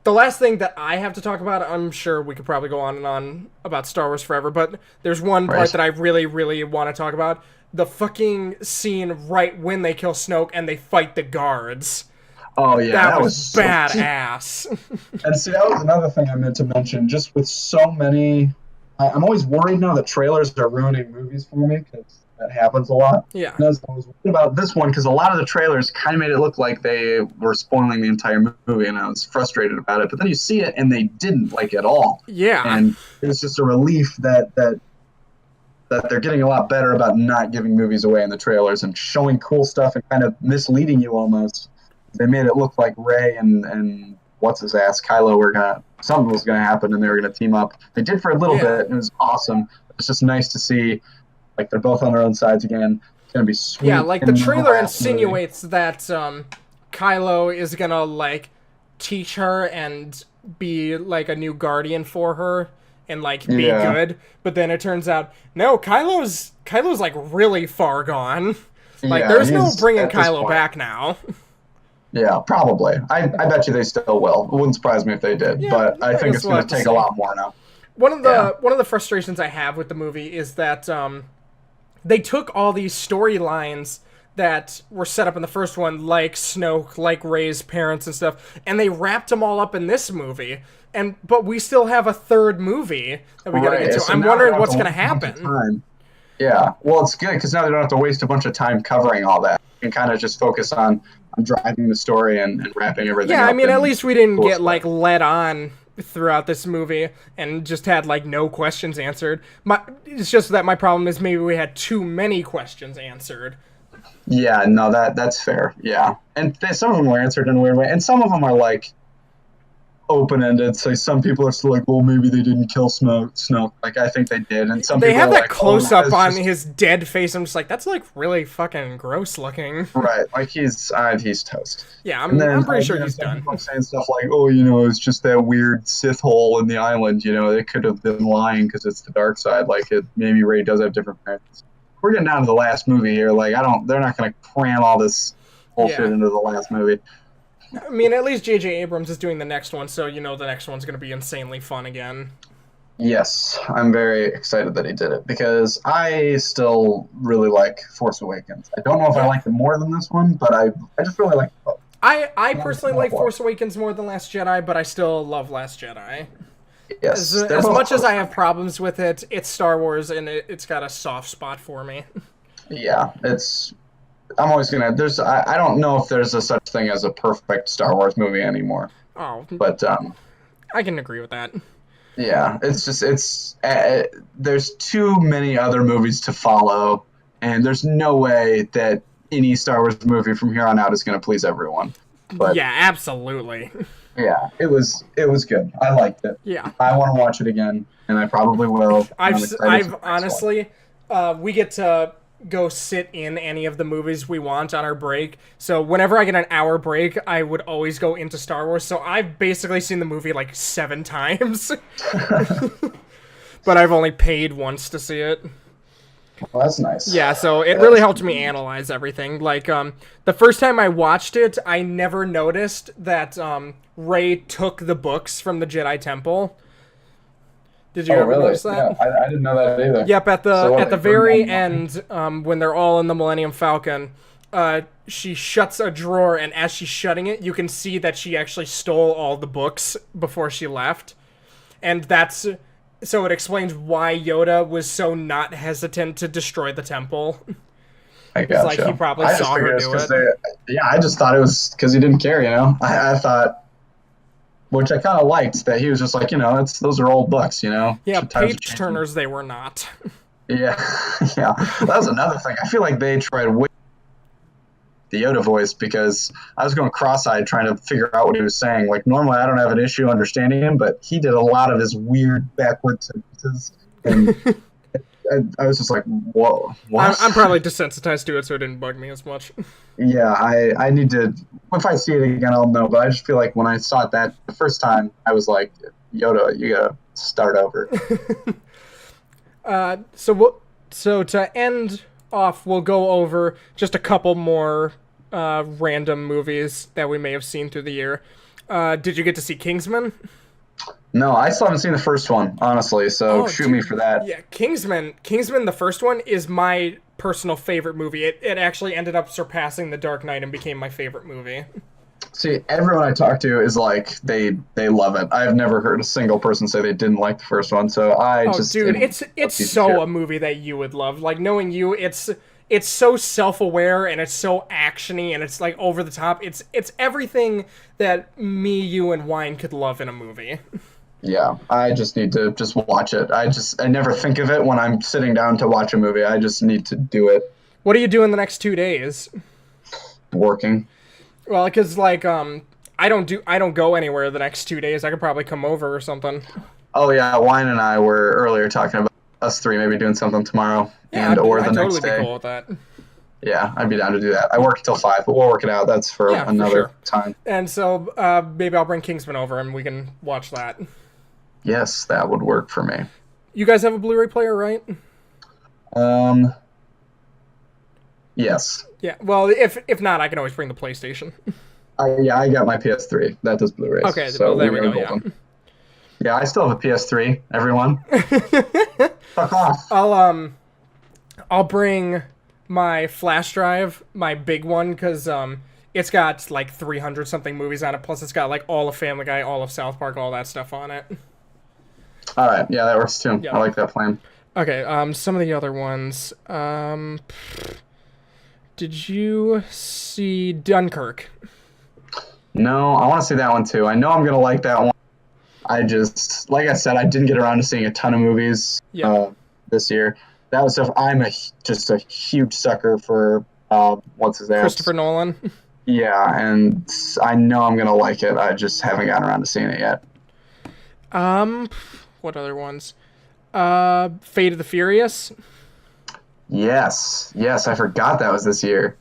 the last thing that I have to talk about, I'm sure we could probably go on and on about Star Wars forever, but there's one part that I really, really want to talk about. The fucking scene right when they kill Snoke and they fight the guards. Oh, yeah. That was badass. And see, that was another thing I meant to mention. Just with so many... I'm always worried now that trailers are ruining movies for me, because that happens a lot. Yeah. And I was worried about this one, because a lot of the trailers kind of made it look like they were spoiling the entire movie, and I was frustrated about it. But then you see it, and they didn't, at all. Yeah. And it was just a relief that they're getting a lot better about not giving movies away in the trailers and showing cool stuff and kind of misleading you almost. They made it look like Rey and what's-his-ass, Kylo, something was going to happen, and they were going to team up. They did for a little bit, and it was awesome. It's just nice to see... they're both on their own sides again. It's gonna be sweet. Yeah, the trailer insinuates that Kylo is gonna teach her and be a new guardian for her and be good. But then it turns out no, Kylo's really far gone. There's no bringing Kylo back now. Yeah, probably. I bet you they still will. It wouldn't surprise me if they did. Yeah, but I think it's gonna take a lot more now. One of the frustrations I have with the movie is that they took all these storylines that were set up in the first one, like Snoke, like Rey's parents and stuff, and they wrapped them all up in this movie. But we still have a third movie that we gotta get to. So I'm wondering what's gonna happen. Yeah, well, it's good because now they don't have to waste a bunch of time covering all that. You can kind of just focus on driving the story and wrapping everything up. Yeah, I mean, at least we didn't get led on throughout this movie and just had no questions answered. It's just that my problem is maybe we had too many questions answered. Yeah, no, that's fair. Yeah, and some of them were answered in a weird way, and some of them are open-ended. So some people are still well, maybe they didn't kill Snoke. I think they did, and some they people have that close-up on his dead face. I'm just that's really fucking gross looking. Right, he's toast. Yeah, I'm pretty sure he's done. People saying stuff it's just that weird Sith hole in the island. They could have been lying because it's the dark side. Maybe Rey does have different parents. We're getting down to the last movie here. They're not going to cram all this bullshit into the last movie. I mean, at least J.J. Abrams is doing the next one, so you know the next one's going to be insanely fun again. Yes, I'm very excited that he did it because I still really like Force Awakens. I don't know if I Yeah. like it more than this one, but I just really like both. I personally like Force Awakens more than Last Jedi, but I still love Last Jedi. Yes, they're As both much as close. I have problems with it, it's Star Wars, and it's got a soft spot for me. Yeah, it's. I'm always gonna. I don't know if there's a such thing as a perfect Star Wars movie anymore, Oh, but I can agree with that. yeah, it's just there's too many other movies to follow, and there's no way that any Star Wars movie from here on out is going to please everyone. But Yeah, absolutely. yeah, it was good. I liked it. Yeah. I want to watch it again, and I probably will. And I'm excited for the I've next one. honestly, we get to go sit in any of the movies we want on our break. So whenever I get an hour break, I would always go into Star Wars. So I've basically seen the movie like 7 times, but I've only paid once to see it. Well, that's nice. Yeah, so it really helped me analyze everything. Like, the first time I watched it, I never noticed that Rey took the books from the Jedi Temple. Did you Oh, ever really? notice that? Yeah, I didn't know that either. Yep, at So the what, at the they burned very them all? end, when they're all in the Millennium Falcon, she shuts a drawer, and as she's shutting it, you can see that she actually stole all the books before she left, and that's so it explains why Yoda was so not hesitant to destroy the temple. I It's gotcha. like he probably I just saw figured her it's do 'cause it. yeah, I just thought it was because he didn't care. I thought, which I kind of liked, that he was just like, those are old books. Yeah, Times are page changing. turners they were not. Yeah, yeah. That was another thing. I feel like they tried way the Yoda voice because I was going cross-eyed trying to figure out what he was saying. Like normally I don't have an issue understanding him, but he did a lot of his weird backward sentences, and I was just like, whoa, what? I'm probably desensitized to it, so it didn't bug me as much. Yeah, I need to. If I see it again, I'll know. But I just feel like when I saw that the first time, I was like, Yoda, you gotta start over. So to end off, we'll go over just a couple more random movies that we may have seen through the year. Did you get to see Kingsman? No, I still haven't seen the first one, honestly. So Oh, shoot me dude, for that. Yeah, Kingsman, the first one, is my personal favorite movie. It actually ended up surpassing The Dark Knight and became my favorite movie. See, everyone I talk to is like they love it. I've never heard a single person say they didn't like the first one. So Oh, dude, it's so a movie that you would love. Like knowing you, it's so self-aware and it's so actiony and it's like over the top. It's everything that me, you, and Wine could love in a movie. Yeah, I just need to just watch it. I never think of it when I'm sitting down to watch a movie. I just need to do it. What do you do in the next 2 days? Working. Well, because like I don't go anywhere the next 2 days. I could probably come over or something. Oh yeah, Wine and I were earlier talking about us three maybe doing something tomorrow Yeah, or the I'd next totally day. be cool with that. Yeah, I'd be down to do that. I work till 5, but we'll work it out. That's for Yeah, for another sure. time. And so maybe I'll bring Kingsman over and we can watch that. Yes, that would work for me. You guys have a Blu-ray player, right? Yes. Yeah. Well, if not, I can always bring the PlayStation. I got my PS3. That does Blu-rays. Okay, so well, there we are go. Yeah. golden. Yeah, I still have a PS3. Everyone, fuck off. I'll bring my flash drive, my big one, because it's got like 300 something movies on it. Plus, it's got like all of Family Guy, all of South Park, all that stuff on it. All right, yeah, that works too. Yeah. I like that plan. Okay. Some of the other ones. Did you see Dunkirk? No, I want to see that one too. I know I'm gonna like that one. I just, like I said, I didn't get around to seeing a ton of movies Yeah. this year. That was stuff. I'm just a huge sucker for what's his name? Christopher Nolan. Yeah, and I know I'm gonna like it. I just haven't gotten around to seeing it yet. What other ones? Fate of the Furious. Yes, I forgot that was this year.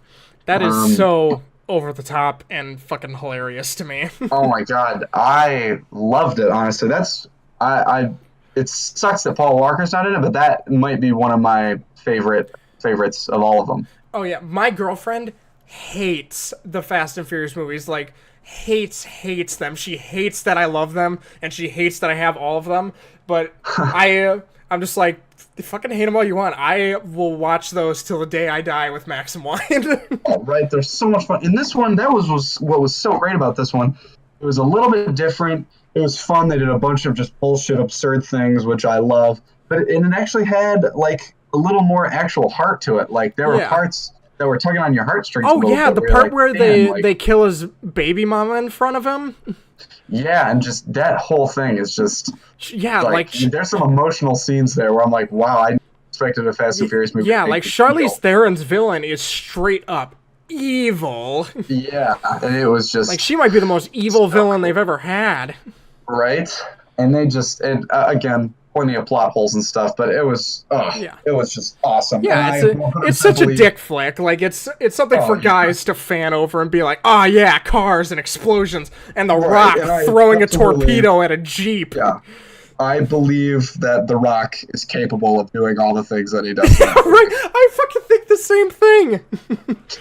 That is so over the top and fucking hilarious to me. Oh my god, I loved it. Honestly, I. It sucks that Paul Walker's not in it, but that might be one of my favorites of all of them. Oh yeah, my girlfriend hates the Fast and Furious movies. Like, hates them. She hates that I love them, and she hates that I have all of them. But I'm just like, fucking hate them all you want. I will watch those till the day I die with Max and Wine. Oh, right, there's so much fun. In this one, that was what was so great about this one. It was a little bit different. It was fun. They did a bunch of just bullshit, absurd things, which I love. But it actually had, like, a little more actual heart to it. Like, there were parts that were tugging on your heartstrings. Oh, yeah, the part where they kill his baby mama in front of him. Yeah, and just that whole thing is just... Yeah, like there's some emotional scenes there where I'm like, wow, I expected a Fast and Furious movie. Yeah, like Charlize Theron's villain is straight up evil. Yeah, and it was just... Like, she might be the most evil villain they've ever had. Right? And they just... again... plenty of plot holes and stuff, but it was it was just awesome. Yeah, it's such a dick flick. Like, it's something for guys to fan over and be like, oh yeah, cars and explosions and The Rock throwing a torpedo at a Jeep. Yeah, I believe that The Rock is capable of doing all the things that he does. Yeah, right. I fucking think the same thing.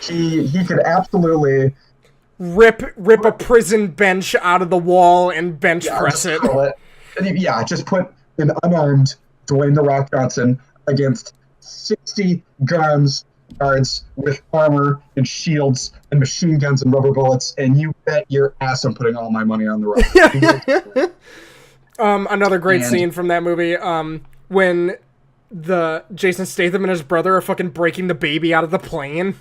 He could absolutely rip a prison bench out of the wall and bench press it. And just put an unarmed Dwayne The Rock Johnson against 60 guards with armor and shields and machine guns and rubber bullets, and you bet your ass I'm putting all my money on The Rock. Another great scene from that movie, when the Jason Statham and his brother are fucking breaking the baby out of the plane.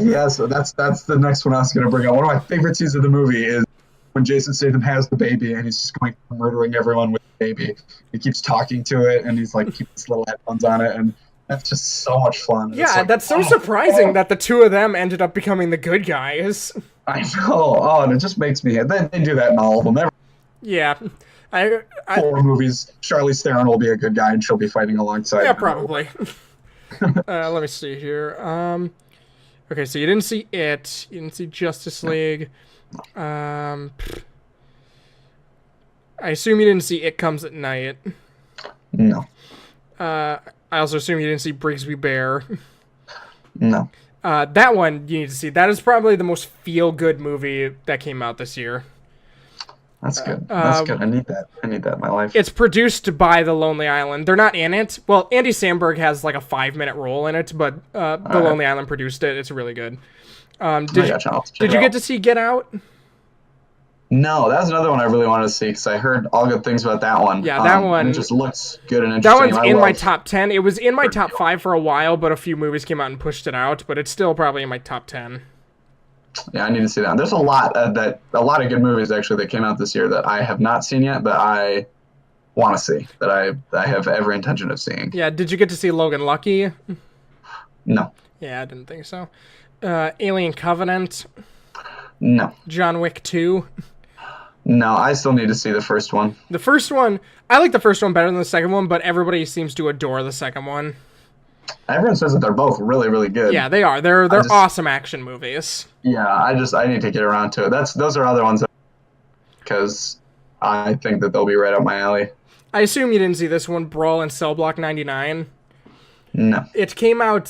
Yeah, so that's the next one I was going to bring up. One of my favorite scenes of the movie is when Jason Statham has the baby and he's just going murdering everyone with the baby. He keeps talking to it and he's like keeping his little headphones on it, and that's just so much fun. Yeah, like, that's so surprising that the two of them ended up becoming the good guys. I know. Oh, and it just makes me... They do that in all of them. Yeah. 4 movies, Charlize Theron will be a good guy and she'll be fighting alongside. Yeah, probably. Let me see here. Okay, so you didn't see It. You didn't see Justice League. I assume you didn't see It Comes at Night. No. I also assume you didn't see Brigsby Bear. No. That one you need to see. That is probably the most feel-good movie that came out this year. That's good. That's good. I need that. I need that in my life. It's produced by The Lonely Island. They're not in it. Well, Andy Samberg has like a 5-minute role in it, but The Lonely Island produced it. It's really good. Did you get to see Get Out? No, that was another one I really wanted to see because I heard all good things about that one. Yeah, that one... It just looks good and interesting. That one's in my top 10. It was in my top 5 for a while, but a few movies came out and pushed it out, but it's still probably in my top 10. Yeah, I need to see that. There's a lot of good movies actually that came out this year that I have not seen yet, but I want to see, that I have every intention of seeing. Yeah, did you get to see Logan Lucky? No. Yeah, I didn't think so. Alien Covenant? No. John Wick 2? No, I still need to see the first one. The first one, I like the first one better than the second one, but everybody seems to adore the second one. Everyone says that they're both really, really good. Yeah, they are. They're awesome action movies. Yeah, I need to get around to it. Those are other ones because I think that they'll be right up my alley. I assume you didn't see this one, Brawl in Cell Block 99. No. It came out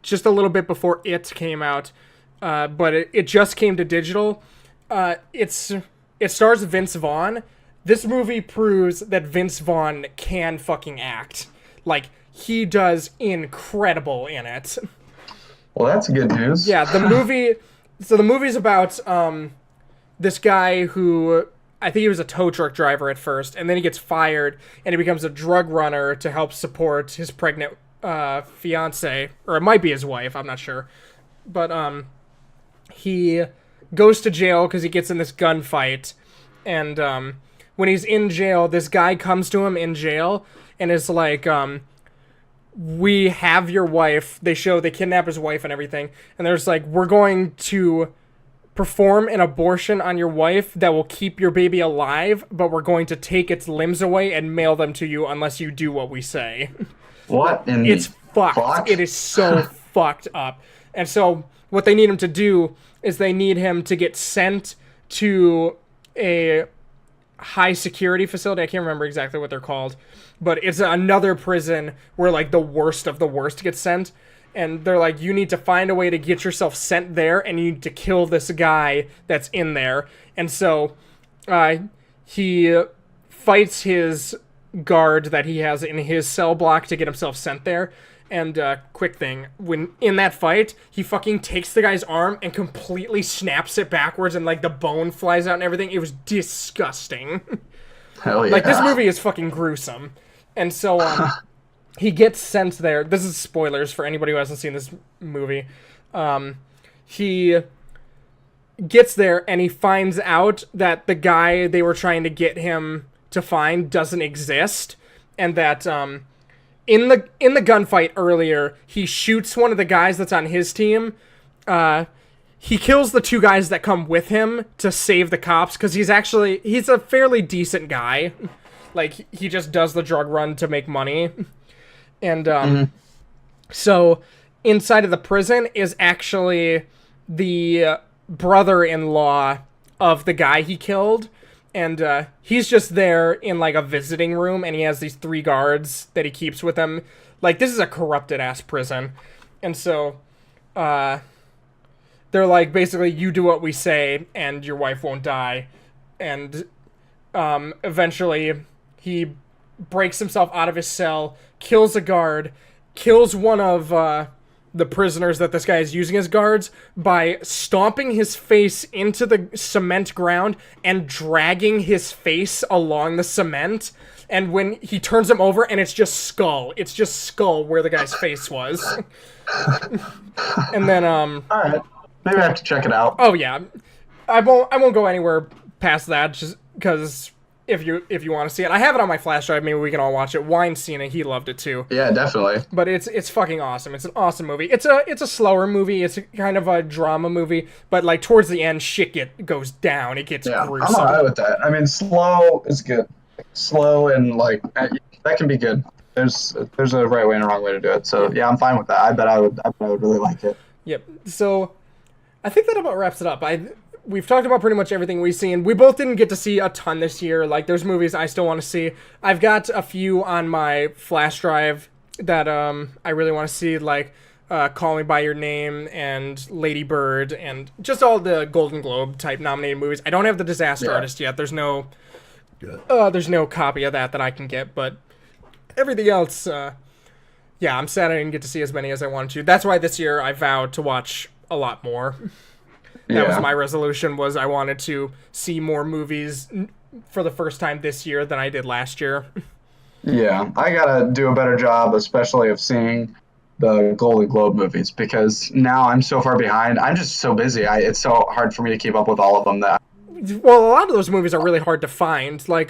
just a little bit before It came out, but it just came to digital. It stars Vince Vaughn. This movie proves that Vince Vaughn can fucking act. Like, he does incredible in it. Well, that's good news. Yeah, the movie's about this guy who, I think he was a tow truck driver at first, and then he gets fired, and he becomes a drug runner to help support his pregnant fiance, or it might be his wife, I'm not sure. But he goes to jail because he gets in this gunfight, and when he's in jail, this guy comes to him in jail and is like, we have your wife. They kidnap his wife and everything, and there's like, we're going to perform an abortion on your wife that will keep your baby alive, but we're going to take its limbs away and mail them to you unless you do what we say. What? It's fucked. It is so fucked up. And so what they need him to do is they need him to get sent to a high security facility. I can't remember exactly what they're called, but it's another prison where like the worst of the worst gets sent. and they're like, you need to find a way to get yourself sent there, and you need to kill this guy that's in there. And so he fights his guard that he has in his cell block to get himself sent there. And quick thing, when in that fight, he fucking takes the guy's arm and completely snaps it backwards, and like the bone flies out and everything. It was disgusting. Hell yeah. Like, this movie is fucking gruesome. And so he gets sent there. This is spoilers for anybody who hasn't seen this movie. He gets there and he finds out that the guy they were trying to get him to find doesn't exist, and that in the gunfight earlier, he shoots one of the guys that's on his team. He kills the two guys that come with him to save the cops, because he's a fairly decent guy. Like, he just does the drug run to make money. And so inside of the prison is actually the brother-in-law of the guy he killed. And he's just there in, like, a visiting room, and he has these 3 guards that he keeps with him. Like, this is a corrupted-ass prison. And so, they're like, basically, you do what we say, and your wife won't die. And eventually, he breaks himself out of his cell, kills a guard, kills one of the prisoners that this guy is using as guards by stomping his face into the cement ground and dragging his face along the cement. And when he turns him over, and it's just skull where the guy's face was. And then all right, maybe I have to check it out. Oh yeah, I won't go anywhere past that, just because if you want to see it, I have it on my flash drive. Maybe we can all watch it. Wine's seen it; he loved it too. Yeah, definitely. But it's fucking awesome. It's an awesome movie. It's a slower movie. It's kind of a drama movie. But like towards the end, shit goes down. It gets gruesome. I'm alright with that. I mean, slow is good. Slow and like that can be good. There's a right way and a wrong way to do it. So yeah, I'm fine with that. I bet I would really like it. Yep. So I think that about wraps it up. We've talked about pretty much everything we've seen. We both didn't get to see a ton this year. Like, there's movies I still want to see. I've got a few on my flash drive that I really want to see, like Call Me By Your Name and Lady Bird and just all the Golden Globe type nominated movies. I don't have The Disaster Artist yet. There's no copy of that I can get, but everything else, yeah, I'm sad I didn't get to see as many as I wanted to. That's why this year I vowed to watch a lot more. That was my resolution, was I wanted to see more movies for the first time this year than I did last year. Yeah, I gotta do a better job, especially of seeing the Golden Globe movies, because now I'm so far behind. I'm just so busy. It's so hard for me to keep up with all of them. Well, a lot of those movies are really hard to find. Like,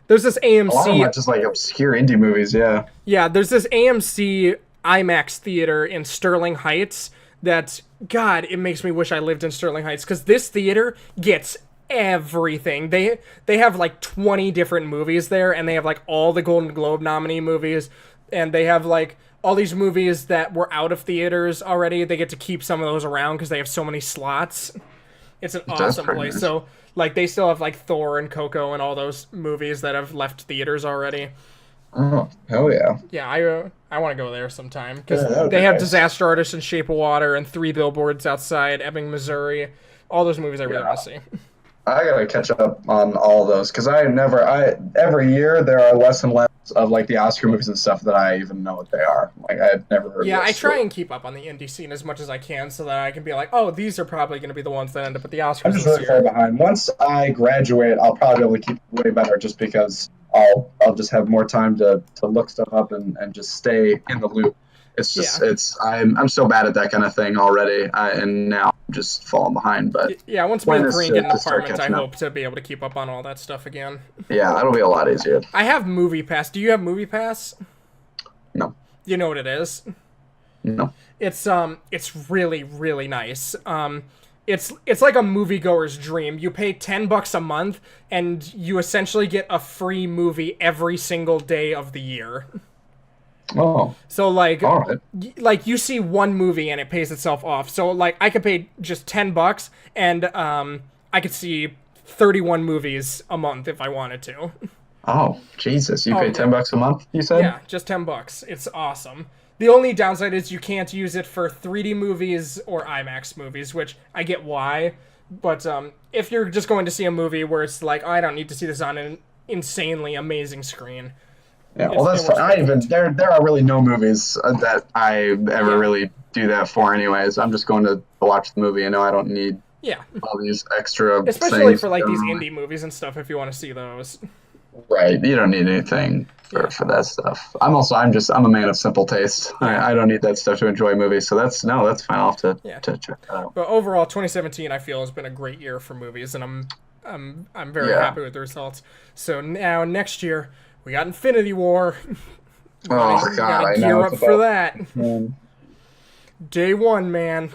there's this AMC... A lot of them are just like obscure indie movies, yeah. Yeah, there's this AMC IMAX theater in Sterling Heights that, God, it makes me wish I lived in Sterling Heights, because this theater gets everything. They have like 20 different movies there, and they have like all the Golden Globe nominee movies, and they have like all these movies that were out of theaters already. They get to keep some of those around because they have so many slots. It's an awesome place. Nice. So like they still have like Thor and Coco and all those movies that have left theaters already. Oh, hell yeah. Yeah, I want to go there sometime, because they have nice. Disaster Artist and Shape of Water and 3 Billboards Outside Ebbing, Missouri. All those movies I really want to see. I gotta catch up on all of those, because every year there are less and less of like the Oscar movies and stuff that I even know what they are. Like, I've never heard of I try and keep up on the indie scene as much as I can, so that I can be like, oh, these are probably going to be the ones that end up at the Oscars. I'm just really far behind. Once I graduate, I'll probably be able to keep it way better, just because I'll just have more time to look stuff up and just stay in the loop. It's just I'm so bad at that kind of thing already, and now I'm just falling behind. But yeah, once me and Green get an apartment, I hope to be able to keep up on all that stuff again. Yeah, it'll be a lot easier. I have Movie Pass. Do you have Movie Pass? No. You know what it is? No. It's really, really nice. It's like a moviegoer's dream. You pay $10 a month, and you essentially get a free movie every single day of the year. Oh. So like, all right. Like you see one movie and it pays itself off. So like, I could pay just $10, and I could see 31 movies a month if I wanted to. Oh, Jesus! You pay $10 a month, you said? Yeah, just $10. It's awesome. The only downside is you can't use it for 3D movies or IMAX movies, which I get why. But if you're just going to see a movie where it's like, oh, I don't need to see this on an insanely amazing screen. Yeah, well, that's fine. There are really no movies that I ever really do that for, anyways. I'm just going to watch the movie. I don't need all these extra especially things for like these indie movies and stuff. If you want to see those, right? You don't need anything for that stuff. I'm a man of simple taste. I don't need that stuff to enjoy movies. So that's fine. I'll have to check that out. But overall, 2017 I feel has been a great year for movies, and I'm very happy with the results. So now next year we got Infinity War. Oh God, I know. Gear up for that. Day one, man.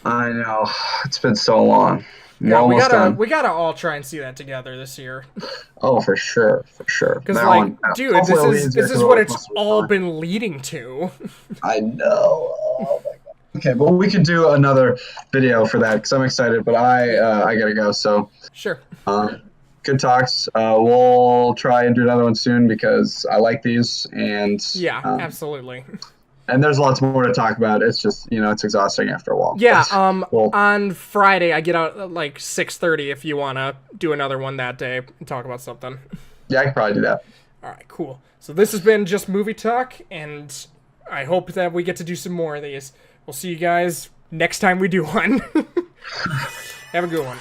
I know. It's been so long. Yeah, we gotta all try and see that together this year. Oh, for sure. Because dude, this is what it's all been leading to. I know. Oh my God. Okay, well, we could do another video for that because I'm excited, but I gotta go. So sure. Good talks. We'll try and do another one soon because I like these, and absolutely. And there's lots more to talk about. It's just, it's exhausting after a while. Yeah, on Friday, I get out at like 6:30 if you want to do another one that day and talk about something. Yeah, I could probably do that. All right, cool. So this has been just Movie Talk, and I hope that we get to do some more of these. We'll see you guys next time we do one. Have a good one.